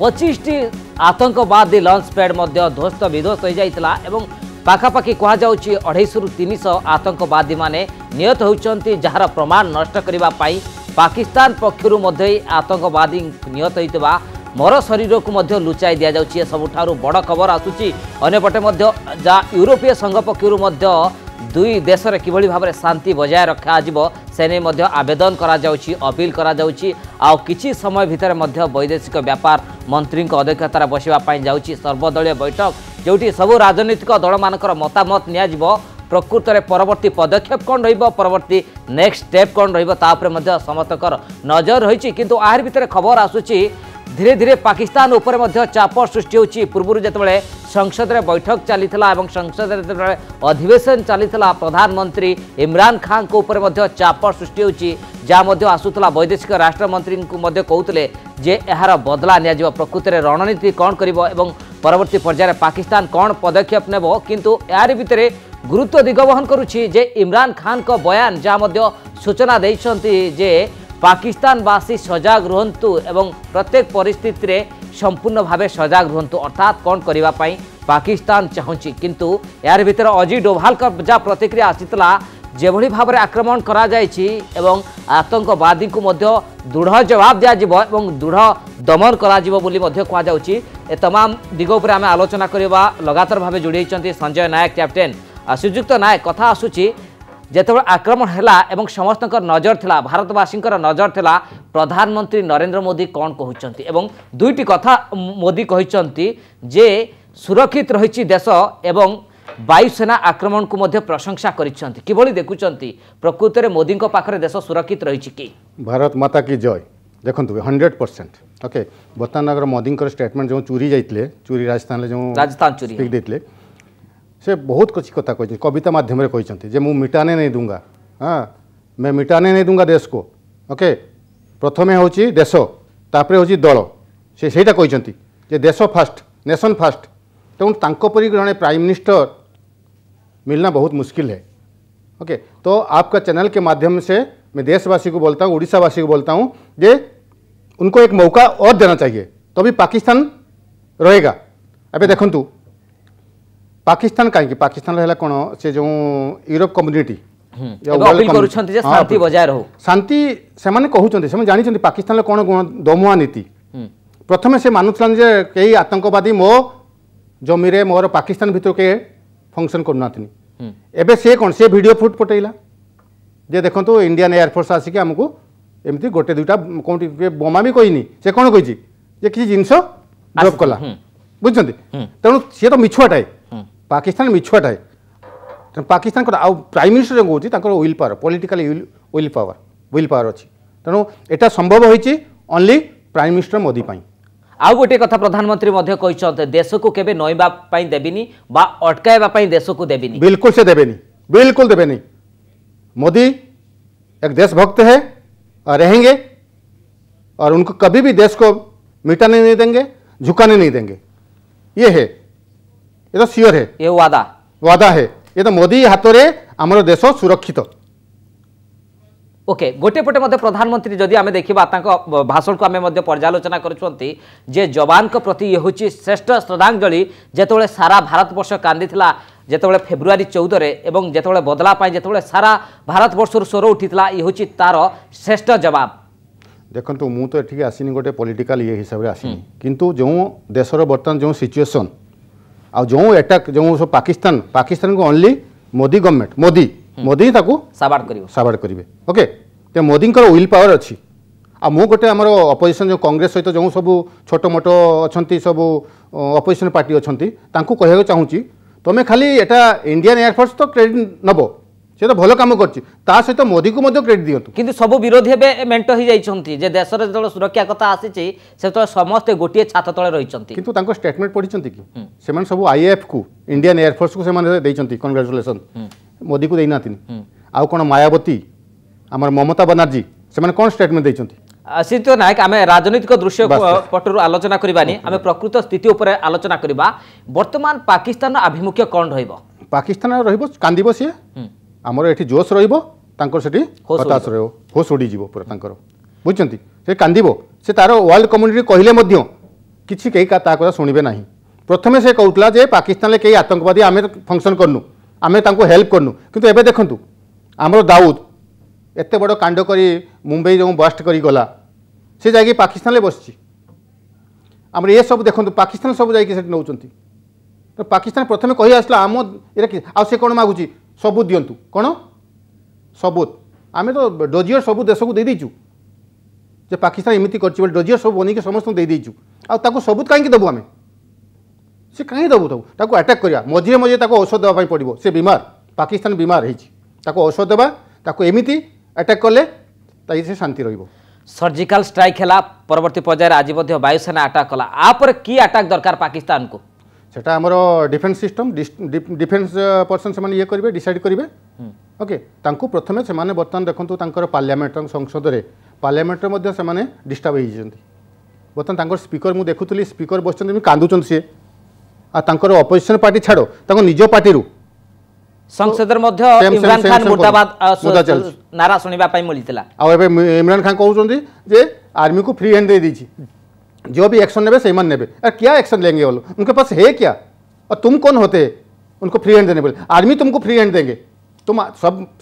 25ଟି आतंकवादी लॉन्च पैड मध्य ध्वस्त विध्वस्त हो जाइतला एवं पाखापाखि कह जाउछि 250 रु 300 आतंकवादी माने निहत होउचंती जहार प्रमाण नष्ट करिबा पाई पाकिस्तान पक्षरु मध्य आतंकवादी निहत होइतबा मर शरीर को मध्य लुचाई दिया जाउछि। सबुठारु बड़ खबर आसुछि अन्यपटे मध्य जा यूरोपीय संघ पक्षरु मध्य दुई देश में किभली भाव में शांति बजाय रखा से नहीं मध्य आवेदन करा जाउछि अपील करा जाउछि। आ किछि समय भितर मध्य वैदेशिक व्यापार मंत्री अध्यक्षतार बसिबा पई जाउछि सर्वदलीय बैठक जोटी सबु राजनीतिक दल मानकर मतामत निया जिवो प्रकृत में परवर्ती पदक्षेप कौन रहिबो परवर्ती नेक्स्ट स्टेप कौन रहिबो तापरे मध्य समस्तकर नजर रहिछि। किंतु आहार भितर खबर आसुछि धीरे धीरे पाकिस्तान उपर मध्य चाप सृष्टि होछि। पूर्व जेतेबेले संसद रे बैठक चलीथिला एवं संसद रे अधिवेशन चलीथिला प्रधानमंत्री इमरान खान को ऊपर मध्य चाप सृष्टि होछि जा मध्य आसुतला वैदेशिक राष्ट्र मंत्री को मध्य कहउतले जे एहार बदला निया जिवो प्रकृत रे रणनीति कौन करिवो एवं परवर्ती पर्याय पकिस्तान कौन पदक्षेप नेबो। किंतु यार भितर गुरुत्व दिगवहन करुछि जे इमरान खान को बयान जा मध्य सूचना दैछंती जे पाकिस्तानवासी सजग रुहंतु एवं प्रत्येक परिस्थिति रे संपूर्ण भावे सजग रुहंतु अर्थात कौन करिबा पई पाकिस्तान चाहूछि। किंतु यार भितर अजीत डोभाल का जा प्रतिक्रिया आसितला जेभली भाव में आक्रमण करा जायछि एवं आतंकवादी को मध्य दृढ़ जवाब दिया जिवो एवं दृढ़ दमन करा जिवो बोली मध्य कहा जाउछि। ए तमाम दिग उपर आमे आलोचना करबा लगातार भावे जोड़ी होइछन्ती संजय नायक कैप्टेन श्रीजुक्त नायक कथा आसुछि जेतेबेले आक्रमण हैला एवं समस्त नजर थिला भारतवासी नजर थिला प्रधानमंत्री नरेंद्र मोदी कौन कहउछन्ती एवं दुईटी कथा मोदी कहउछन्ती जे सुरक्षित रहिछि देश एवं वायुसेना आक्रमण को मध्य प्रशंसा करिछन्ती किभली देखुछन्ती प्रकृत रे मोदी को पाखरे देश सुरक्षित रहिछि कि भारत माता की जय देखंतु 100% ओके बर्तमान मोदी स्टेटमेंट जो चोरी जाइतले चोरी राजस्थान चोरी स्पीक देतले से बहुत कुछ कथा कही कविता माध्यम रे कहते जे मु मिटाने नहीं दूंगा। हाँ मैं मिटाने नहीं दूंगा देश को ओके प्रथमे होची देश तापरे होची दल से सेटा कहते जे देश फास्ट नेशन फास्ट तेणु तांको परी जड़े प्राइम मिनिस्टर मिलना बहुत मुश्किल है। ओके तो आपका चैनल के माध्यम से मैं देशवासी को बोलता हूँ उड़ीसावासी को बोलता हूँ जे उनको एक मौका और देना चाहिए तभी पाकिस्तान रहेगा। अबे देखंतु पाकिस्तान कहीं पाकिस्तान है कौन से जो यूरोप कम्युनिटी शांति बजाय रहो शांति से कहते से जानी पाकिस्तान कौन दमुआ नीति प्रथमे से मानुला जे कई आतंकवादी मो जमी रे मोर पाकिस्तान भीतर के फंक्शन करना एबे से कौन से वीडियो फुट पटेला जे देखो इंडियन एयरफोर्स आसिक आमको एमती गोटे दुईटा कौन बोमा भी कहनी से कौन कही किसी जिनस ड्रप कला बुझे तेणु सी तो मिछुआटाए पाकिस्तान मिछुआटाए पाकिस्तान प्राइम मिनिस्टर जो कहूँ will power political will power अच्छी तेणु एटा संभव होइछि ओनली प्राइम मिनिस्टर मोदी पाई। आउ गोटे कथा प्रधानमंत्री मध्य कहते देश को केबे नईबा पाई देबिनी बा अटकाइबा पाई देश को देबिनी बिल्कुल से देबेनी बिल्कुल देबेनी। मोदी एक देशभक्त है और रहेंगे और उनको कभी भी देश को मिटाने नहीं देंगे झुकाने नहीं देंगे ये है ये तो श्योर है ये वादा है ये तो मोदी हाथ में आमर देश सुरक्षित। ओके गोटे पटे मध्य प्रधानमंत्री जदि आमे देखिबा तांको भाषण को आमे मध्य पर्यालोचना करुछंती जे जवान को प्रति ये होची श्रेष्ठ श्रद्धांजलि जेतबेले सारा भारतवर्ष कांदिथिला जेतबेले फेब्रुआरी 14 रे एवं जेतबेले बदला पाई जेतबेले सारा भारतवर्षर स्वर उठिथिला ये होची तार श्रेष्ठ जवाब। देखंतु मु तो एठी आसीनी गोटे पॉलिटिकल ये हिसाब रे आसीनी किंतु जो देशर बर्तमान जो सिचुएशन आ जो अटैक जो पाकिस्तान को ओनली मोदी गवर्नमेंट मोदी ताकू साबाड़ करिवे ओके ते मोदी विल पावर अच्छी आ मु गोटे आमर अपोजिशन जो कांग्रेस सहित जो सब छोट मोट अच्छा सब अपोजिशन पार्टी अच्छा तांकू कहना चाहूँगी तुम खाली एटा इंडियन एयरफोर्स तो क्रेडिट नब से तो भल काम कर सहित मोदी को क्रेडिट दिंतु किंतु सब विरोधी मेंट हो जाइछंती जे देशर जो सुरक्षा कथा आसी से तो समस्त गोटे छात तले रहिछंती किंतु तांको स्टेटमेंट पढ़िछंती कि सेमान सब आईएएफ को इंडियन एयरफोर्स को सेमान देइछंती कांग्रेचुलेशन मोदी को देना आउ कौन मायावती आमर ममता बनर्जी से कौन स्टेटमेंट देइछंती। श्रीजुक्त नायक आम राजनीतिक दृश्य पटर आलोचना करवानी आम प्रकृत स्थिति उपर आलोचना करवा वर्तमान पाकिस्तान आभिमुख्य कौन रहिबो पाकिस्तान रहिबो कांदिबो सी आमर एठी जोश रहिबो तांकर सेठी हताश रहिबो होश उड़ी जीवो पूरा तांकर बुझचंती से कांदिबो से तार वर्ल्ड कम्युनिटी कहले मध्य किसी कई ता कथा शुणवे ना प्रथमे से कहूला जे पाकिस्तान कई आतंकवादी आम फंक्शन करनु आम हेल्प करनु किंतु एबे देखंतु आमर दाऊद एत बड़ कांड करी मुंबई जो बस्ट करी गला से जाकि पाकिस्तान बसची आमर ये सब देखो पाकिस्तान सब जाकि नौचंती तो पाकिस्तान प्रथमे कही आसला आम ये से कौन मागुची सबूत दिंतु कौन सबूत आम तो डोजियर सब देश को देदेचु जे पाकिस्तान एमती कर डोजियर सब बनई समस्त देदेचु आउ सबूत कहीं देवु आम से कहीं देवु ताको अटैक करिया मझे मझे औषध देवाई पड़ो से बीमार पाकिस्तान बीमार होती औषध देवा ताको एमती अटैक कले से शांति रहिबो सर्जिकल स्ट्राइक है परवर्ती पर्यायर आज वायुसेना अटैक कला आपर की अटैक दरकार पाकिस्तान को सेटा हमर डिफेन्स सिस्टम डिफेन्स पर्सन से ये करेंगे डिसाइड करेंगे ओके तांको प्रथमे से माने बर्तमान देखंतु तांकर पार्लियामेंट संसद रे पार्लियामेंट रे मध्ये से माने डिस्टर्ब होई जंती बर्तमान तांकर स्पीकर मु देखुतली स्पीकर बसचंती मी कांदुचंत से आ तांकर अपोजिशन पार्टी छाड़ो तांको निजो पार्टी रु संसद रे मध्ये इमरान खान मुर्दाबाद नारा सुनिबा पई मिलितला आ एबे इमरान खान कहउचंती जे आर्मी को फ्री हैंड दे दीची जो भी एक्शन नेबे सही नेबे अरे क्या एक्शन लेंगे वो लोग उनके पास है क्या और तुम कौन होते उनको फ्री हैंड देने बोले आर्मी तुमको फ्री हैंड देंगे तुम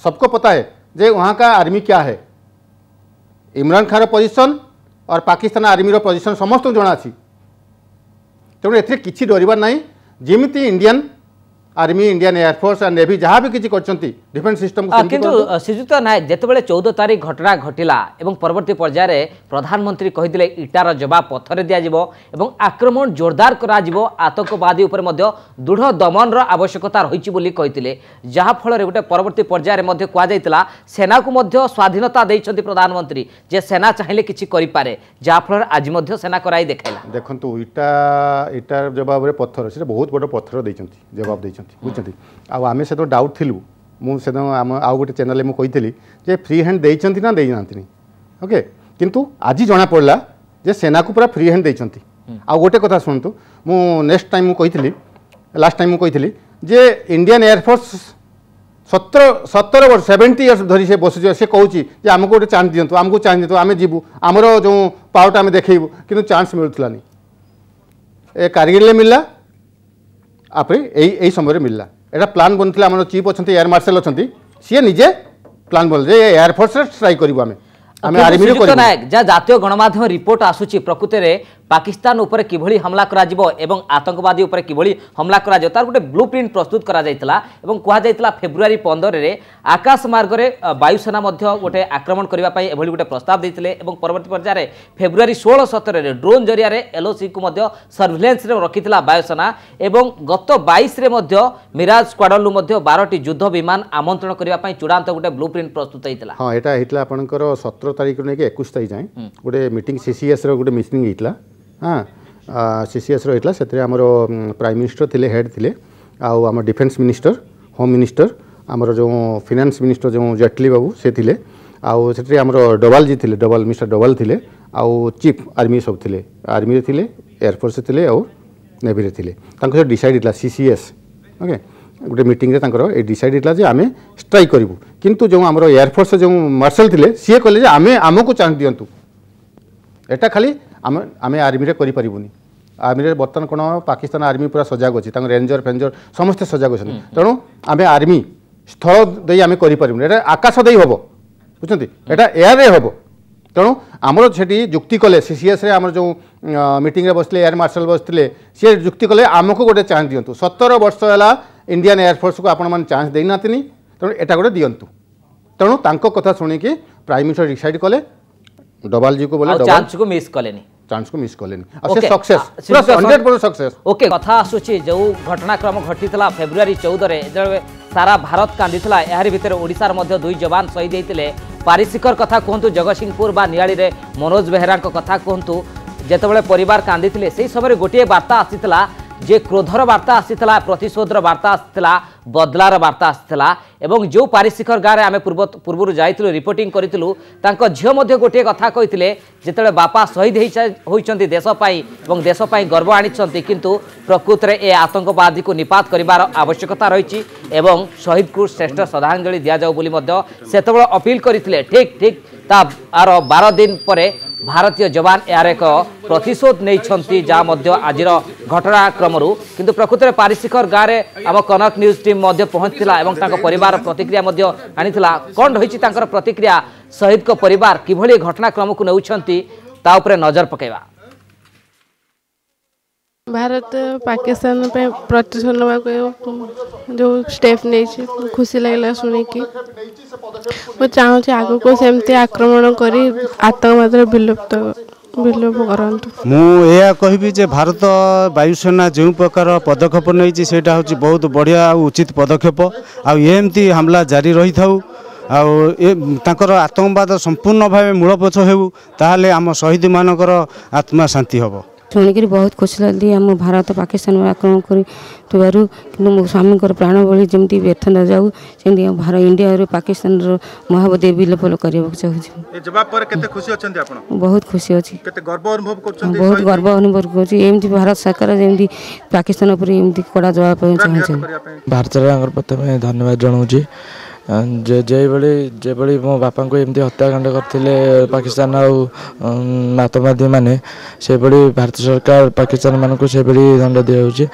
सबको पता है जे वहाँ का आर्मी क्या है इमरान खान पोजिशन और पाकिस्तान आर्मी रो पोजिशन समस्त जना अच्छी तेणु ए किसी डरबार ना जमीती इंडियन आर्मी इंडियन एयरफोर्स और नेवी जहाँ भी किसी करछंती डिफेन्स सिस्टम किंतु श्रीजुक्त नायक जितेबाला 14 तारीख घटना घटिला एवं परवर्ती पर्यायर प्रधानमंत्री कही इटार जवाब पथर दिज्व आक्रमण जोरदार करा आतंकवादी उपर दृढ़ दमन आवश्यकता रही कहते जहाँफल गोटे परवर्ती पर्यायर कहुला सेना को स्वाधीनता देते प्रधानमंत्री जे सेना चाहिए किसी करे जहाँफल आज सेना कराई देखा देखो इटार जवाब पत्थर से बहुत बड़ पत्थर देते जवाब देते बुझे आम से तो डाउट थिलु मुझे आउ गोटे चैनल में कही जे फ्री हैंड देइचंती ना देई नांती ओके किंतु आज जना पड़ला जे सेना को पूरा फ्री हैंड देइचंती आ गोटे कथा सुनतु मु नेक्स्ट टाइम कही लास्ट टाइम कही जे इंडियन एयरफोर्स 17 वर्ष 70 इयर्स धरी से बस से कहूँ जे आमको गोटे चांस दिंतु आमको चांस दिंतु आम जीवु आमर जो पावरटा आम देखू कि चांस मिलूलानी ए कारगिल मिलला आपरे यही समय मिलला एटा प्लान बनता आम चीफ अच्छा एयर मार्शल अच्छा सी निजे प्लान बन एयरफोर्स स्ट्राइक करूँ आम आर्मी नायक जहाँ जातीय गणमाध्यम रिपोर्ट आसूची प्रकृत में पाकिस्तान उपर किभली हमला करा एवं आतंकवादी उपर किभली हमला करा तार गोटे ब्लूप्रिंट प्रस्तुत करा जायतला एवं कहा जायतला फेब्रुआरी 15 रे आकाश मार्ग रे वायुसेना गोटे आक्रमण करने एभली गोटे प्रस्ताव देते एवं परवर्ती पर्यायर फेब्रुआरी 16-17 रे ड्रोन जरिया एलओसी को सर्भिलेंस रे रखिथिला वायुसेना एवं गत 22 रे मिराज स्क्वाड्रन 12टी युद्ध विमान आमंत्रण करने चूड़ांत गोटे ब्लूप्रिंट प्रस्तुत होता हाँ यहाँ होता आपंकर 17 तारीख नहीं 21 तारीख जाए गोटे मीटिंग सीसीएस गोटे मीटिंग होता हाँ सीसीएस रही से आमर प्राइम मिनिस्टर थिले हेड थिले आम डिफेन्स मिनिस्टर होम मिनिस्टर आमर जो फिनान्स मिनिस्टर जो जेटली बाबू से थिले आउ से आमर डोभाल जी थिले डोभाल मिस्टर डोभाल थिले आउ चीफ आर्मी सब थिले आर्मी थिले एयरफोर्स थिले आउ नेवी रे थिले तांको डिसाइड होता सीसीएस ओके गोटे मीटिंग रे तांकर ए डिसाइड होता जे आमे स्ट्राइक करिवु किंतु जो आमर एयरफोर्स जो मार्शल थिले सी कहले जे आमे आमको चांस दियंतु एटा खाली आमे आर्मी रे करि परिबुनी आर्मी रे बर्तमान कोन पाकिस्तान आर्मी पूरा सजाग अछि तांकर रेंजर फेंजर समस्त सजाग अछि तेणु आमे आर्मी स्थल देई आमे करि परिबुनी एटा आकाश देई हबो बुझंती एटा एयर रे हबो तेणु आमर सेठी जुक्ति कले सीसीएस रे आमर जो मीटिंग रे बसले एयर मार्शल बसले सी जुक्ति कले आमको गोटे चांस दियंतु 17 वर्ष होला इंडियन एयरफोर्स को आपण मान चांस देई नातिनी तेणु एटा गोटे दियंतु तेणु तांको कथा सुनी कि प्राइम मिनिस्टर डिसाइड कले डोभाल जी को बोले चांस को मिस कलेनी चांस को मिस कलेनी और से सक्सेस पूरा 100% सक्सेस ओके कथा आसुची जो घटनाक्रम घटितला फेब्रुआरी 14 रे सारा भारत कांदितला यार भितर ओडिसार मध्य 2 जवान शहीद होइतिले पारिशिकर कथा कहतु जगतसिंहपुर बा नियाली रे मनोज बेहरा कथा कहतु जेतेबेले परिवार कांदितिले सेही समय गोटे वार्ता आसीतला जे क्रोधर वार्ता आसीतला प्रतिशोधर वार्ता आसीतला बदलार वार्ता आसीतला एवं जो पारिशिखर गाँव में आम पूर्व जाइलु रिपोर्टिंग करूँ तांको झियो मध्य गोटे कथा कही जिते बापा शहीद होइचंती देशपाई एवं देशपाई गर्व आनी किंतु प्रकृत में ए आतंकवादी को निपात करिवार आवश्यकता रही एवं शहीद को श्रेष्ठ श्रद्धांजलि दि जाऊ बोली सेतबेले अपील करते ठीक ठीक तार 12 दिन पर भारतीय जवान यार एक प्रतिशोध नहीं जहाँ आज घटनाक्रम किंतु प्रकृत में पारिशिखर गाँव में आम कनक न्यूज टीम पहुंचला और परिवार प्रतिक्रिया आनी कौन रही प्रतिक्रिया शहीद को परिवार किभली घटनाक्रम को नौकरी नजर पकेवा। भारत पाकिस्तान पे प्रतिशोध नवा जो स्टेप नहीं खुशी लगला शुणी कि मैं चाहूँ आग को सेमती आक्रमण कर आतंकवाद विलुप्त करंतु। मुझे कहबी जे भारत वायुसेना जो प्रकार पदक्षेप नहीं सेटा हूँ बहुत बढ़िया उचित पदक्षेप आमती हमला जारी रही था तांकर आतंकवाद संपूर्ण भाव मूलपोछ हो ताहले आम शहीद मानकर आत्मा शांति हम शुणिक बहुत खुशी लगी आम भारत पाकिस्तान आक्रमण कर मो स्वामी प्राण बलि जमी व्यर्थ न जाऊ से भारत इंडिया पाकिस्तान महाबोधि विलोप करने चाहूँ। बहुत खुशी अच्छी बहुत गर्व अनुभव कर भारत सरकार जमी पाकिस्तान उपर कड़ा जवाब चाहूँ। भारत प्रथम धन्यवाद जनाऊँ जे मो बापा को एमती हत्याकांड करते पाकिस्तान आतंकवादी मैंने से भारत सरकार पाकिस्तान मान को दंड दिया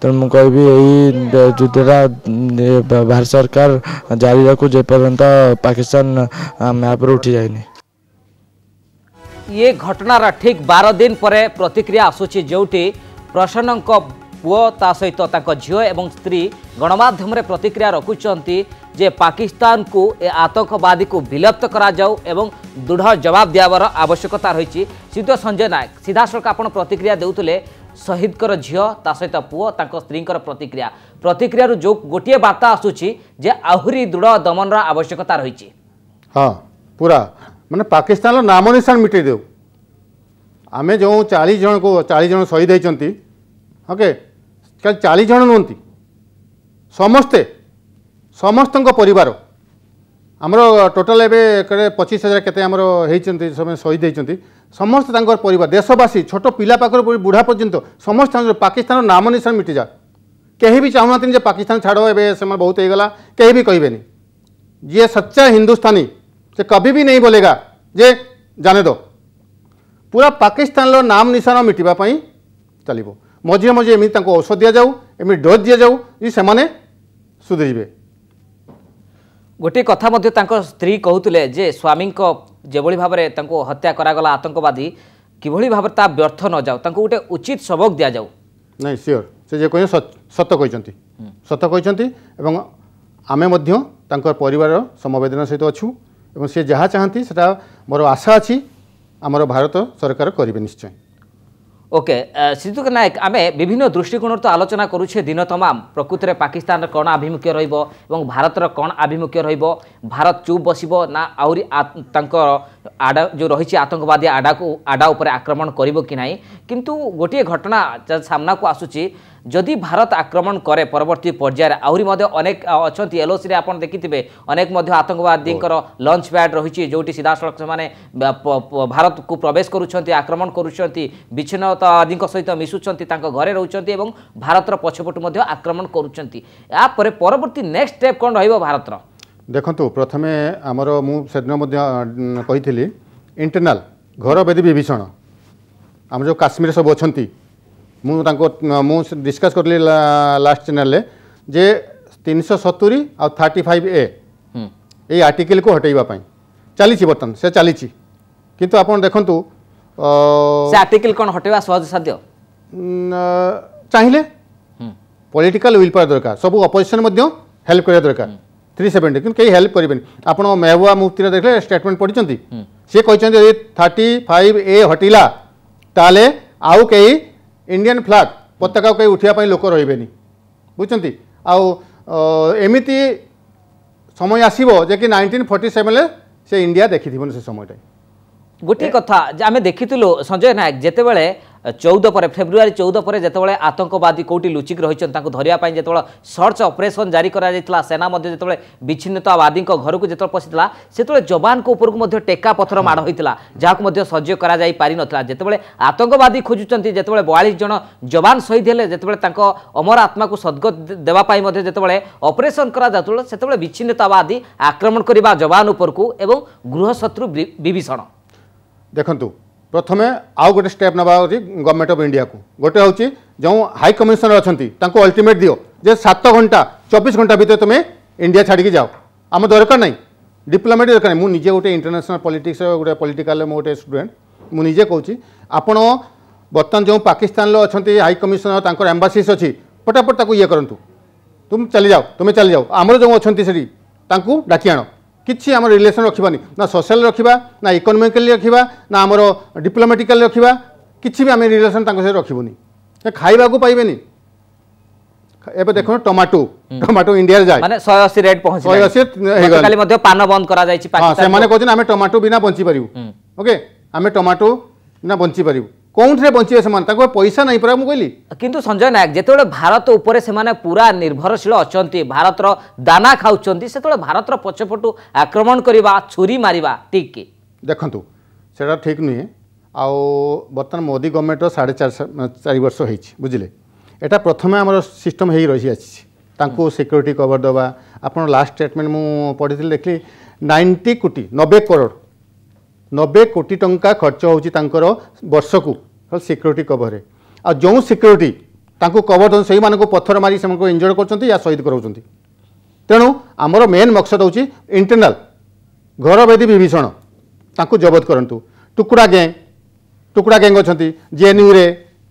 तो मुझे कहबी यही युद्धटा भारत सरकार जारी रखू जेपर्यंत पाकिस्तान मैप उठी जाए। ये घटनार ठीक 12 दिन पर प्रतिक्रिया आसूची जोटी प्रसन्न पुओ ता सहित झील एवं स्त्री गणमाध्यम प्रतिक्रिया रखुंट जे पाकिस्तान को ए आतंकवादी को विलुप्त करा जाऊ एवं दृढ़ जवाब दियावर आवश्यकता रही। सीधे संजय नायक सीधा सड़क आप प्रतिक्रिया देउतले शहीद झील ता सहित पुओ स्त्री प्रतिक्रिया जो गोटे बार्ता आसूची जे आहुरी दृढ़ दमन आवश्यकता रही। हाँ पूरा माने पाकिस्तान नाम निशान मिटे देव आम जो 40 जन शहीद होती ओके 40 जन नुहति समस्ते समस्त परिवार आमर टोटाल एवं 25,000 केते आमर शहीद होती समस्त परिवार देशवासी छोट पिला पाखर बुढ़ा पर्यंत समस्त पाकिस्तान नाम निशान मिटी जा कहीं भी चाहूना जे पाकिस्तान छाड़ एवं बहुत होगा कहीं भी कहबेनी जी सच्चा हिंदुस्तानी से कभी भी नहीं बोलेगा जे जाने दो पूरा पाकिस्तान नाम निशान मिटापी चलो मझे मझे एमती औषध दि जाऊ एमती डोज दि जाऊ से सुधरीबे। गोटे कथा स्त्री कहते जे स्वामी जो भाव में हत्या करागला आतंकवादी किभली भाव व्यर्थ न जाऊ गोटे उचित सबक दि जाऊ नहीं सियोर से कह सत कहते आमे परिवार समवेदना सहित अच्छू और सी जहाँ चाहती से मोर आशा अच्छी आमर भारत सरकार करेंगे निश्चय। ओके सिद्धू नायक आम विभिन्न दृष्टिकोण तो आलोचना करुचे दिन तमाम प्रकृत में पाकिस्तान कौन आभिमुख्य रही भारतर कौन आभिमुख्य भारत चुप बसब ना आउरी आडा जो रही आतंकवादी आडा उपर आक्रमण करिबो कि नहीं किंतु गोटे घटना सामना को आसुची जदि भारत आक्रमण करे परवर्ती पर्यायर आहुरी अनेक अच्छा एलओसी आप देखिथे अनेक आतंकवादी लंच पैड रही जो सीधा सड़क से भारत को प्रवेश करुँच आक्रमण करुँच विच्छिन्नतावादी सहित मिशुंट घरे रोचंती एवं भारतर पछपटू आक्रमण करुँच परवर्ती नेक्स्ट स्टेप कौन रही भारतर देखु प्रथमे आमर मुझे कही इंटरनाल घर बेदी विभीषण आम जो काश्मीर सब अच्छा मुझे डिस्कस करी लास्ट चैनल जे 370 आ 35A ये आर्टिकल को हटेवाई चली बर्तमान से चली किंतु आप देखु आर्टिकल कौन हटेवा सहज साध्य चाहिए पॉलिटिकल विल पावर दरकार सब अपोजिशन हेल्प करा दरकार 370 कि कहीं हेल्प करेंगे आप महबूबा मुफ्ती देखले स्टेटमेंट पढ़ी सी कहते 35A हटिला ताले आउ कई इंडियन फ्लैग पताका कहीं उठापी लोक रे बुझे एमती समय आसो जे कि 1947 से इंडिया देखी से समय गोटे कथा आम देखी संजय नायक जितेबाला 14 पर फेब्रुआरी 14 पर जितेबाला आतंकवादी कौटी लुचिक रही धरवाई जो सर्च ऑपरेशन जारी करा सेना जो विच्छिन्नतावादी घर को जो पशिला से जवान को ऊपर टेका पथर माड़ होता जहाँ सह्य कर जितेबाला आतंकवादी खोजुंट जो 42 जन जवान शहीद हेले जो अमर आत्मा को सद्गत देवाई जो ऑपरेशन करा विच्छिन्नतावादी आक्रमण करने जवान उपर को एवं गृहशत्रु विभीषण देखंतु प्रथमे आउ गोटे स्टेप नवा गवर्नमेंट ऑफ इंडिया को गोटे हूँ जो हाई कमिशनर अच्छा अल्टीमेट दियो जे 7 घंटा 24 घंटा भीतर तुम्हें इंडिया छाड़ी जाओ आम दरकार नहीं डिप्लोमेट दरकार नहीं मुझे गोटे इंटरनेशनल पॉलिटिक्स गोटे पॉलिटिकल गोटे स्टूडेंट मुझे कहूँ आपण बर्तमान जो पाकिस्तान अच्छा हाई कमिशनर एम्बासीज अच्छी फटाफट ताको ये करूँ तुम चली जाओ आमर जो अच्छा से डाकी आण किसी आम रिलेसन रखानी ना सोशल रखा ना इकोनोमिकली रखा ना आमर डिप्लोमेटिकल रखा किसी भी आम रिलेसन से रखबूनी खाइबा को पाइबेनी एबे देखो टमाटो इंडिया जाए माने 180 रेट पहुंच 180 काली मध्ये पान बंद करा जायछि पाकिस्तान से माने कहछन आमे टमाटो बिना बंची परिबु ओके आमे टमाटो बिना बंची परिबु कौन बंचे से पैसा नहीं पड़ा मुझे किंतु संजय नायक जिते भारत उपर से पूरा निर्भरशील अच्छा भारत दाना खाऊं से भारत पछपटू आक्रमण करवा छुरी मारिबा ठीक कि देखंतु सेटा ठीक नुहे आ बर्तमान मोदी गवर्नमेंट 4.5 वर्ष होई बुझिले एटा प्रथम आम सिस्टम हो रही आछि सिक्योरिटी कवर दवा आपन लास्ट स्टेटमेंट मु पढ़ी देखली 90 कोटी 90 करोड़ 90 कोटी टंका खर्च होकर वर्ष को सिक्योरिटी कवर है आ जो सिक्योरिटी कवर दौन से पत्थर मारी से इंजर्ड कर या शहीद कराऊँ तेणु आमर मेन मकसद हूँ इंटरनाल घर बेदी विभीषण जबत करूँ टुकुड़ा गैंग अच्छा जेएनयू रे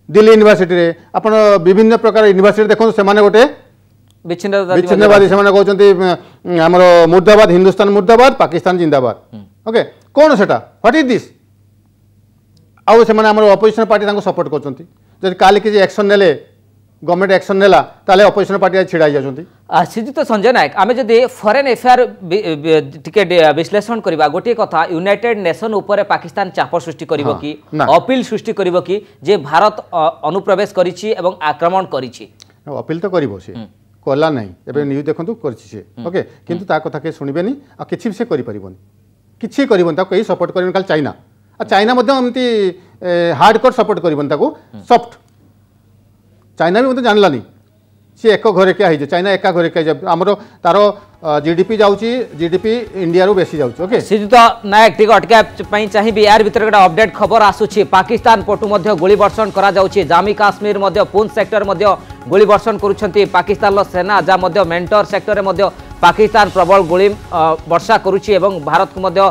दिल्ली यूनिवर्सिटी रे आप विभिन्न प्रकार यूनिवर्सिटी देखो से गोटे विच्छिन्नवादी से कहते आमर मुर्दाबाद हिंदुस्तान मुर्दाबाद पाकिस्तान जिंदाबाद ओके कौन सेटा व्हाट इज दिस आउ से अपोजिशन पार्टी सपोर्ट कर काली किसी एक्शन नेले गवर्नमेंट एक्शन नेला ताले अपोजिशन पार्टी छिड़ा जाउछंती श्रीजुत संजय नायक आमे जदि फॉरेन अफेयर टिके विश्लेषण करबा गोटे कथा यूनाइटेड नेशन ऊपर पाकिस्तान चाप सृष्टि करिवो कि अपील सृष्टि करिवो कि जे भारत अनुप्रवेश करिछि एवं आक्रमण करिछि अपील तो करिवो से कला नहीं एबे न्यूज देखंतु करछि से ओके किंतु ता कथा के सुनिबेनी आ किछि से करि परिबोनी किछि करिबोनी ता कई सपोर्ट करिबोनी काल चाइना आ चाइना मध्ये एमती हार्डकोर सपोर्ट करिबोनी ताको सॉफ्ट चाइना भी मतलब जानलानी सी एक घरे क्या है चाइना एका घरे क्या आमर तार जीडीपी जाउची जीडीपी इंडिया रो बेसी जाउची ओके श्रीजुत नायक टिक अटका चाहिए यार भीतर गोटे अपडेट खबर आसुची पाकिस्तान पटु मध्य गोली वर्षण करा जाउची जम्मू काश्मीर मध्य पूंछ सेक्टर मध्य गोली वर्षण करुछंती पाकिस्तान सेना जा मध्य मेंटर सेक्टर मध्य पाकिस्तान प्रबल गोली वर्षा करुची एवं भारत को मध्य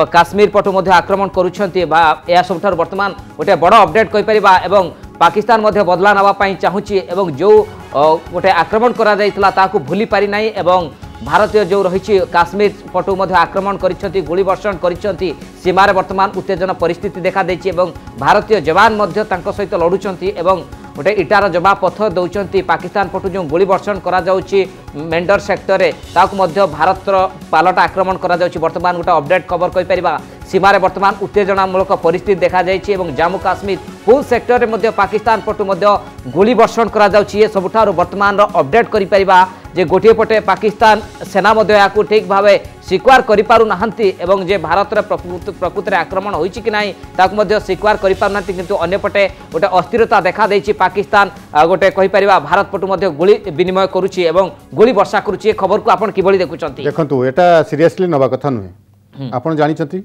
काश्मीर पटु मध्य आक्रमण करुछंती या सबठार वर्तमान गोटे बड़ अपडेट कहि परिबा एवं पाकिस्तान मध्य बदला नावा पाई चाहूची एवं जो गोटे आक्रमण करा जायतला ताकू भूली पारि नाही एवं भारतीय जो रही काश्मीर पटु मध्य आक्रमण करिसेंती गोली वर्षण करिसेंती सीमार वर्तमान उत्तेजन परिस्थिति देखा देछि एवं भारतीय जवान मध्य तांको सहित लड़ुचंती एवं गोटे इटार जवाब पथर दौरान पाकिस्तान पटु जो गोली वर्षण करा जाउची मेंडर सेक्टर रे ताकू मध्य भारत पालट आक्रमण करा जाउची वर्तमान गोटे अपडेट खबर कहि परिबा सीमार वर्तमान उत्तेजनामूलक परिस्थिति देखा जाइछि एवं जम्मू काश्मीर पूंछ सेक्टर रे मध्य पाकिस्तान पटु मध्य गोली वर्षण करा जाउछि ये सबुठार वर्तमान अपडेट करि परिबा जे गोटे पटे पाकिस्तान सेना मध्य याकू ठीक भावे स्वीकार करि पारु नाहंती एवं जे भारत रे प्रकृत रे आक्रमण होइछि कि नाही ताकू मध्य स्वीकार करि पारु नाहंती किंतु अन्य पटे गोटे अस्थिरता देखा देछि पाकिस्तान गोटे कहि परिबा भारत पटु मध्य गोली विनिमय करूछि एवं गोली वर्षा करूछि खबर को आपण किबळी देखुचंती देखंतु एटा सीरियसली नबा कथा नुहे आपण जानि चंती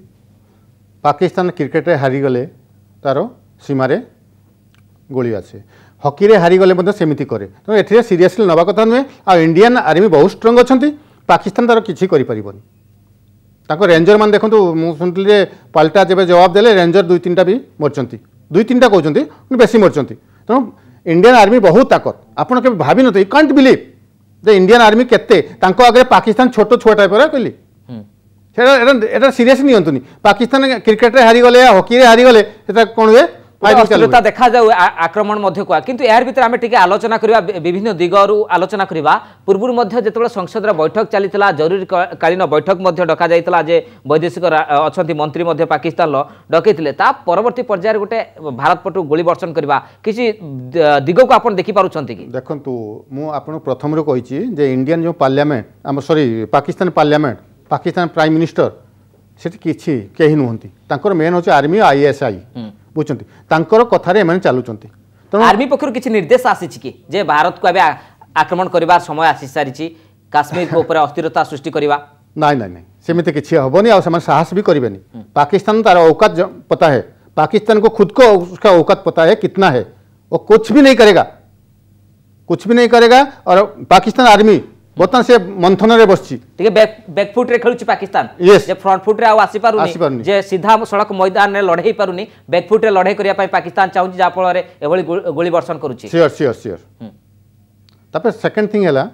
पाकिस्तान क्रिकेट रे हारी गले तार सीमारे गोली आसे हॉकी रे हारी गले मध्य सेमिति करे तो एथिरे सीरियसली नबा कथा नुहे आ इंडियन आर्मी बहुत स्ट्रांग अछंती पाकिस्तान तार किछि करि परिबनी ताको रेंजर मान देखंतु मु सुनतली जे पाल्टा जेबे जवाब देले रेंजर 2-3टा भी मरचंती 2-3टा कहउचंती बेसी मरचंती तो इंडियन आर्मी बहुत ताकत आपण के भाबी नते you can't believe the Indian army केते तांको आगे पाकिस्तान छोटो छोटा टाइप रा कहली एटा सीरियस नहीं हंतुनी पाकिस्तान क्रिकेट रे हारी गले हॉकी रे हारी गले एटा कोन हुए अस्थिरता देखा जाऊ आक्रमण मध्य को किंतु यार भीतर आम टे आलोचना करवा विभिन्न दिगरु आलोचना करवा पूर्व जो संसद बैठक चली जरूरीकालीन बैठक डका जाइतला जे वैदेशिक अच्छा मंत्री पाकिस्तान डकई परवर्ती पर्यायर गोटे भारत पटु गोली वर्षण करवा किसी दिग को आप देखिपुं कि देखु मुझे प्रथम रू कही इंडियन जो parliament sorry Pakistan parliament Pakistan prime minister से किसी कहीं नुहति मेन हूँ आर्मी ISI बुझे कथार एम चलुं आर्मी पक्षर किसी निर्देश आसी कि जे भारत को आक्रमण कर समय आसी सारी काश्मीर को ऊपर अस्थिरता सृष्टि करवा ना ना ना सेमती किसी हेनी आ साहस भी करें पाकिस्तान तार औकात पता है पाकिस्तान को खुद को उसका औकात पता है कितना है वो कुछ भी नहीं करेगा और पाकिस्तान आर्मी बर्तमान से मंथन रे बसची बैकफुट रे खेलुची पाकिस्तान जे फ्रंट फुट रे आसी पारुनी जे सीधा सड़क मैदान रे लड़ाई पारुनी बैकफुट रे लड़ाई करिया पाई पाकिस्तान चाहूची जा फल रे एभली गोली वर्षण करूची श्योर तापर सेकंड थिंग हैला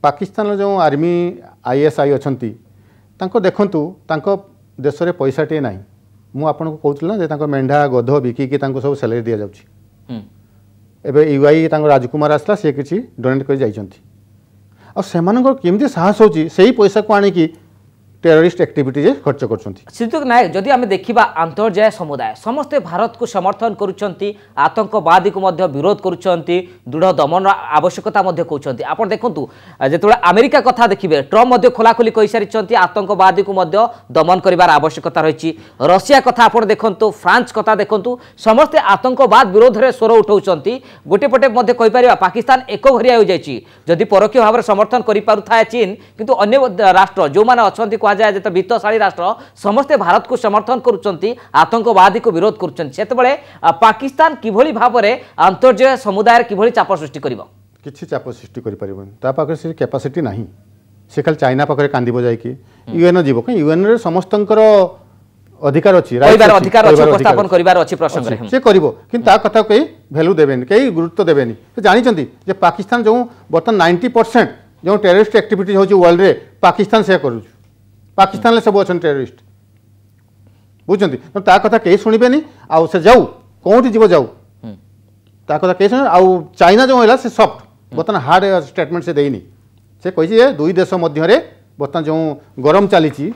पाकिस्तान जो आर्मी ISI अछंती तांको देखंतु तांको देश रे पैसा टे नाही मु आपन को कहउतला जे तांको मेंढा गध बिकी के तांको सब सैलरी दिया जाउची एबे UI तांको राजकुमार आसला से किछि डोनेट कर जाइछंती और सेमानकर केमती साहस होची सही पैसा को आनी की टेररिस्ट एक्टिविटीज खर्च करछंती सिद्धू नायक जदि आमे देखिबा अंतर्जाय समुदाय समस्ते भारत को समर्थन करुछंती आतंकवादी को मध्य विरोध करुछंती दृढ़ दमन आवश्यकता मध्य कहउछंती आपण देखंतु जेतोळे अमेरिका कथा देखिबे ट्रम्प मध्य खोलाखोली कहि सारिछंती आतंकवादी को मध्य दमन करिवार आवश्यकता रहिछि रशिया कथा आपण देखंतु फ्रांस कथा देखंतु समस्ते आतंकवाद विरोध रे स्वर उठाउछंती गोटे पटे मध्य कहि परिबा पाकिस्तान एको घरिया हो जायछि जदि परोक्ष भाव समर्थन करि पारुथाय चीन किंतु अन्य राष्ट्र जो माने अछंती जाए जो वित्तशाली राष्ट्र समस्ते भारत को समर्थन करुँच आतंकवादी को विरोध करुँचे पाकिस्तान किभली भाव में अंतर्जातीय समुदाय किभली चाप सृष्टि करिवो किछि चाप सृष्टि करि परिबो ता पाखे से कैपेसिटी नाही से खाली चाइना पाखे कांदीबो जाय कि UN जीवो कि UN रे समस्तंकर अधिकार अछि अधिकार अछि उपस्थापन करिवार अछि प्रसंग रे से करिवो किंतु ता कथा कई वैल्यू देबेनी कई गुरुत्व देबेनी से जानि चंती जे पाकिस्तान जो बर्तन 90% जो टेररिस्ट एक्टिविटी होछि वर्ल्ड रे पाकिस्तान से करू पाकिस्तान सब अच्छा टेररिस्ट बुझे तो ता कथा कहीं शुणबेनि आउ से जाऊ कौटी जीव जाऊ ता कथा कहीं शुण आउ चाइना जो है से सफ्ट बर्तमान हार्ड स्टेटमेंट से देनी से कही दुई देश मध्य बर्तमान जो गरम चली टे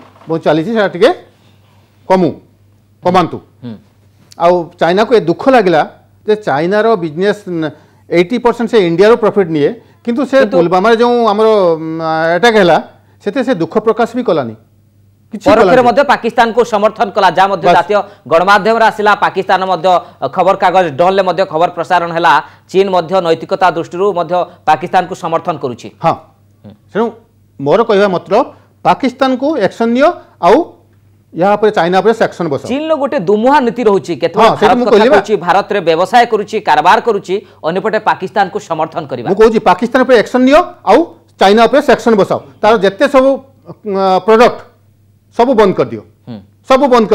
कमातु आउ चाइना को ये दुख लगे जे चाइनार बिजनेस 80% से इंडिया प्रॉफिट निए किंतु से पुलवामा जो आमर अटैक है से दुख प्रकाश भी कलानी पाकिस्तान को समर्थन कला जहाँ जातीय गणमाध्यम आसला पाकिस्तान खबर कागज डन ले खबर प्रसारण है चीन नैतिकता दृष्टि पाकिस्तान को समर्थन करुच्ची हाँ तेणु मोर कह मतलब पाकिस्तान को एक्शन नियो आउ यहाँ पर चाइना पर सेक्शन बस चीन लो गोटे दुमुहा नीति रोची भारत रे व्यवसाय करुच्ची कारबार करुच्ची अन्यपटे पाकिस्तान को समर्थन करबा मु कहूची पाकिस्तान पर एक्शन नियो आउ चाइना पर सेक्शन बसाओ तार जेते सब प्रोडक्ट सब बंद कर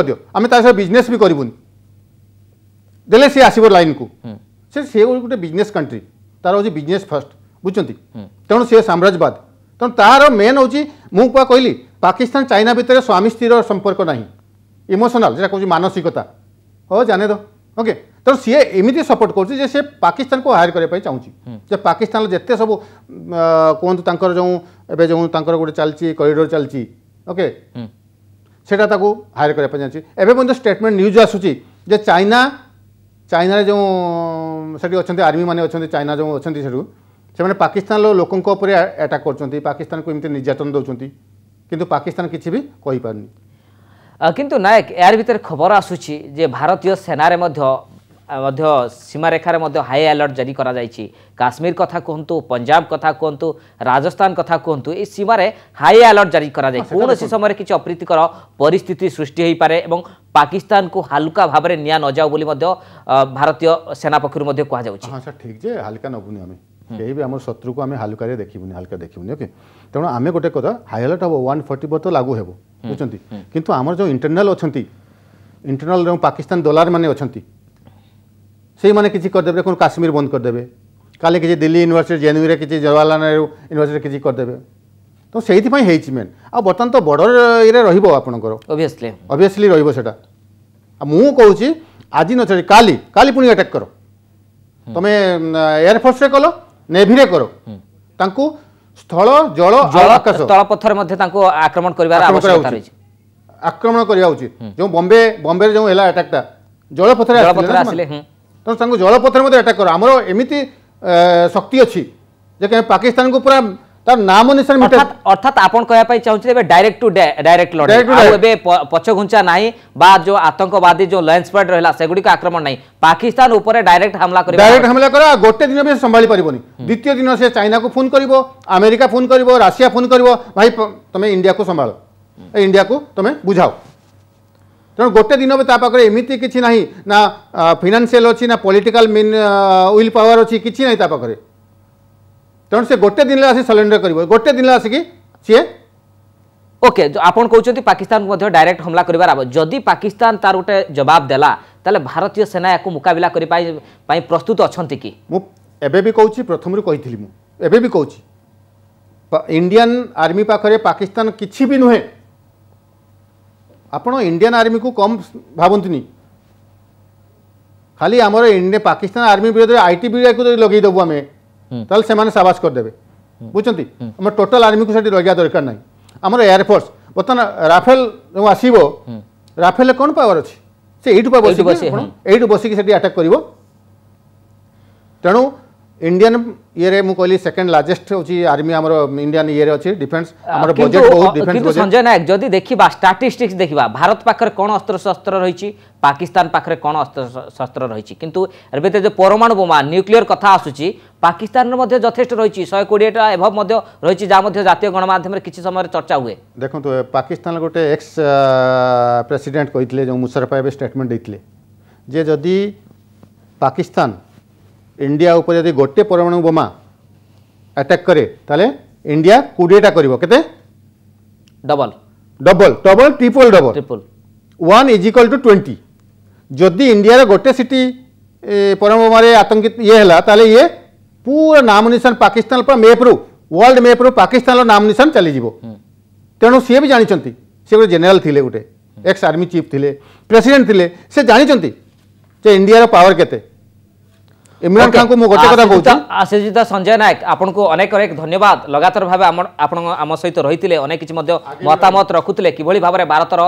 दियो आम तार बिजनेस भी करूनी देले सी आसब लाइन को से गोटे बिजनेस कंट्री तार हूँ बिजनेस फर्स्ट बुझती तेणु सी साम्राज्यवाद तेणु तार मेन हूँ मुझे कहली पाकिस्तान चाइना भितर स्वामी स्त्री संपर्क ना इमोशनाल जो कह मानसिकता हो जाने दो ओके तेणु सी एमती सपोर्ट कर पाकिस्तान को हायर करने चाहूँगी पाकिस्तान जिते सब कहतु जो एवं जो गोटे चलती करिडोर चलती ओके सेटा ताको हायर करने चाहिए स्टेटमेंट न्यूज आसूची जे चाइना जो सेठी अच्छा आर्मी माने अच्छा चाइना जो अच्छा से पाकिस्तान लोकों अटैक कर पाकिस्तान को एमती निर्यातन दौरान किंतु पाकिस्तान किसी भी कही पारनी किंतु नायक यार भीतर खबर आसूची जे भारतीय सेना सीमारेखार हाई अलर्ट जारी करा जायछि काश्मीर कथा कहतु पंजाब कथा कहतु राजस्थान कथा कहतु ये सीमार हाई अलर्ट जारी करा जाय कौन समय किसी अप्रीतिकर परिस्थिति सृष्टि हो पारे एवं पाकिस्तान को हालुका भाव में निया न जाऊ बोली भारतीय सेना पक्षर कहुच्छे हाँ सर ठीक जे हालका नबुनी आम कहीं भी आम शत्रु को आम हालुका देखुनी हालका देखुनी ओके तेणु आम गोटे कथा हाई अलर्ट हम 140 तो लागू हे बुझे किंतु आम जो इंटरनाल अच्छा इंटरनाल जो पाकिस्तान डॉलर माने अच्छा से मैंने किसी करदे कौन काश्मीर बंद करदे काले किसी दिल्ली यूनिवर्सिटी जेएनयू किसी जवाहरलाल नेहरू यूनिवर्सिटी किसी करदे तो से मेन आ बर्तमान तो बॉर्डर ये रही आपंकर ओबियसली रही मुझे कहूँ आज न चली काली काली पुणी अटैक कर तुम एयरफोर्स रे कल नेभी रे करो तांकू स्थल जल आकाश स्थल पथर मध्ये तांको आक्रमण करिवार आवश्यकता रही आक्रमण करिया उचित जो बॉम्बे जो हैला अटैकटा जल पथर आसिले तो तांको जल पथर मध्ये अटैक करो हमरो एमिति शक्ति अछि जे के पाकिस्तान को पूरा तार नाम निशान मिटे अर्थात आपण कहया पई चाहू जे डायरेक्ट टू डायरेक्ट लड़ाई आ एबे पछघुंचा नाही बा जो आतंकवादी जो लॉन्च पैड रहला सेगुडी का आक्रमण नाही पाकिस्तान ऊपर डायरेक्ट हमला करा गोटे दिन भी संभाली परिबोनी द्वितीय दिन से चाइना को फोन करिवो अमेरिका फोन करिवो रशिया फोन करिवो भाई तमे इंडिया को संभालो इंडिया को तमे बुझाओ तेणु गोटे दिन ता पाखरे एमिति किछि नाही ना फाइनेंशियल अछि ना पॉलिटिकल मीन विल पावर अछि किछि नाही ता पाखरे तेणु से गोटे दिन आसी सरेंडर करिवो गोटे दिन आसी कि सी ओके आपण कहउछथि पाकिस्तान को डायरेक्ट हमला करिवार आबो जदि पाकिस्तान तार उटे जवाब देला ताले भारतीय सेना याको मुकाबिला करि पाई प्रस्तुत अछंती कि मु एबे भी कहउछि प्रथम रु कहिथिली मु एबे भी कहउछि इंडियन आर्मी पाखरे पाकिस्तान किछि भी नुहे आपण इंडियन आर्मी को कम भाबंतनी खाली हमर इंडिया पाकिस्तान आर्मी विरोध आईटीबीआई को लगे देबु हमें ताल से माने साबास कर देबे बुझंती हम टोटल आर्मी को सेठी लगा दरकार नाही हमर एयरफोर्स बर्तमान राफेल जो आसीबो राफेल कोन पावर अछि से एठु पा बसी सेठी अटैक करिवो तेणु इंडियन ये रे मु कहली सेकंड लार्जेस्ट होची आर्मी हमर इंडियन ये रे अछि डिफेंस हमर बजट बहुत डिफेंस किंतु संजय नायक जदि देखिबा स्टैटिस्टिक्स देखिबा भारत पाखर कोन अस्त्र शस्त्र रहिछि पाकिस्तान पाखरे कोन अस्त्र शस्त्र रहिछि किंतु एबे जो परमाणु बोमा न्यूक्लियर कथा आसुची पाकिस्तान मध्ये यथेष्ट रहिछि 120 टा एभव मध्ये रहिछि जा मध्ये जातीय गणमाध्यम रे किछि समय चर्चा हुए देखो तो पाकिस्तान गोटे एक्स प्रेसिडेंट कहितले जो मुशर्रफ एबे स्टेटमेंट दैतले जे जदि पाकिस्तान इंडिया ऊपर यदि गोटे परमाणु बोमा अटैक करे ताले इंडिया 20टा करिवो केते double double double triple double triple 1 = 20 जदि इंडिया रे गोटे सिटी परमाणु बोमा रे आतंकित ये हला ताले ये पूरा नाम निशान पाकिस्तान पर मैप रु वर्ल्ड मैप रु पाकिस्तान रो नाम निशान चली जीवो तेणु सी भी जानिचंती से गोटे जनरल थिले गोटे एक्स आर्मी चीफ थिले प्रेसिडेंट थिले से जानिचंती जे इंडिया रो पावर केते इमरान खान को मु गोटे कथा कहूची आशीष संजय नायक आपन को अनेक अनेक धन्यवाद लगातार भाबे आपण आम सहित रहितिले अनेक किछि मध्ये मतामत रखुतिले किभଳି भाबरे भारतर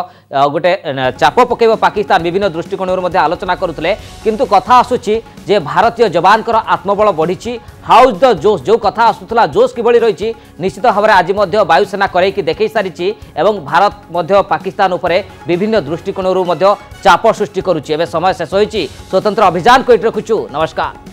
गोटे चाप पकेबो पाकिस्तान विभिन्न दृष्टिकोण मध्ये आलोचना करुतिले किंतु कथा आसुची जे भारतीय जवान कर आत्मबल बढ़िछि हाउस द जोश जो कथा आसुतला जोश किभଳି रहिछि निश्चित भाबरे आज मध्ये वायुसेना करैकि देखै सारिछि एवं भारत मध्ये पाकिस्तान उपरे विभिन्न दृष्टिकोण मध्ये चाप सृष्टि करूछि एबे समय शेष होइछि स्वतंत्र अभियान कोइट रखुछु नमस्कार।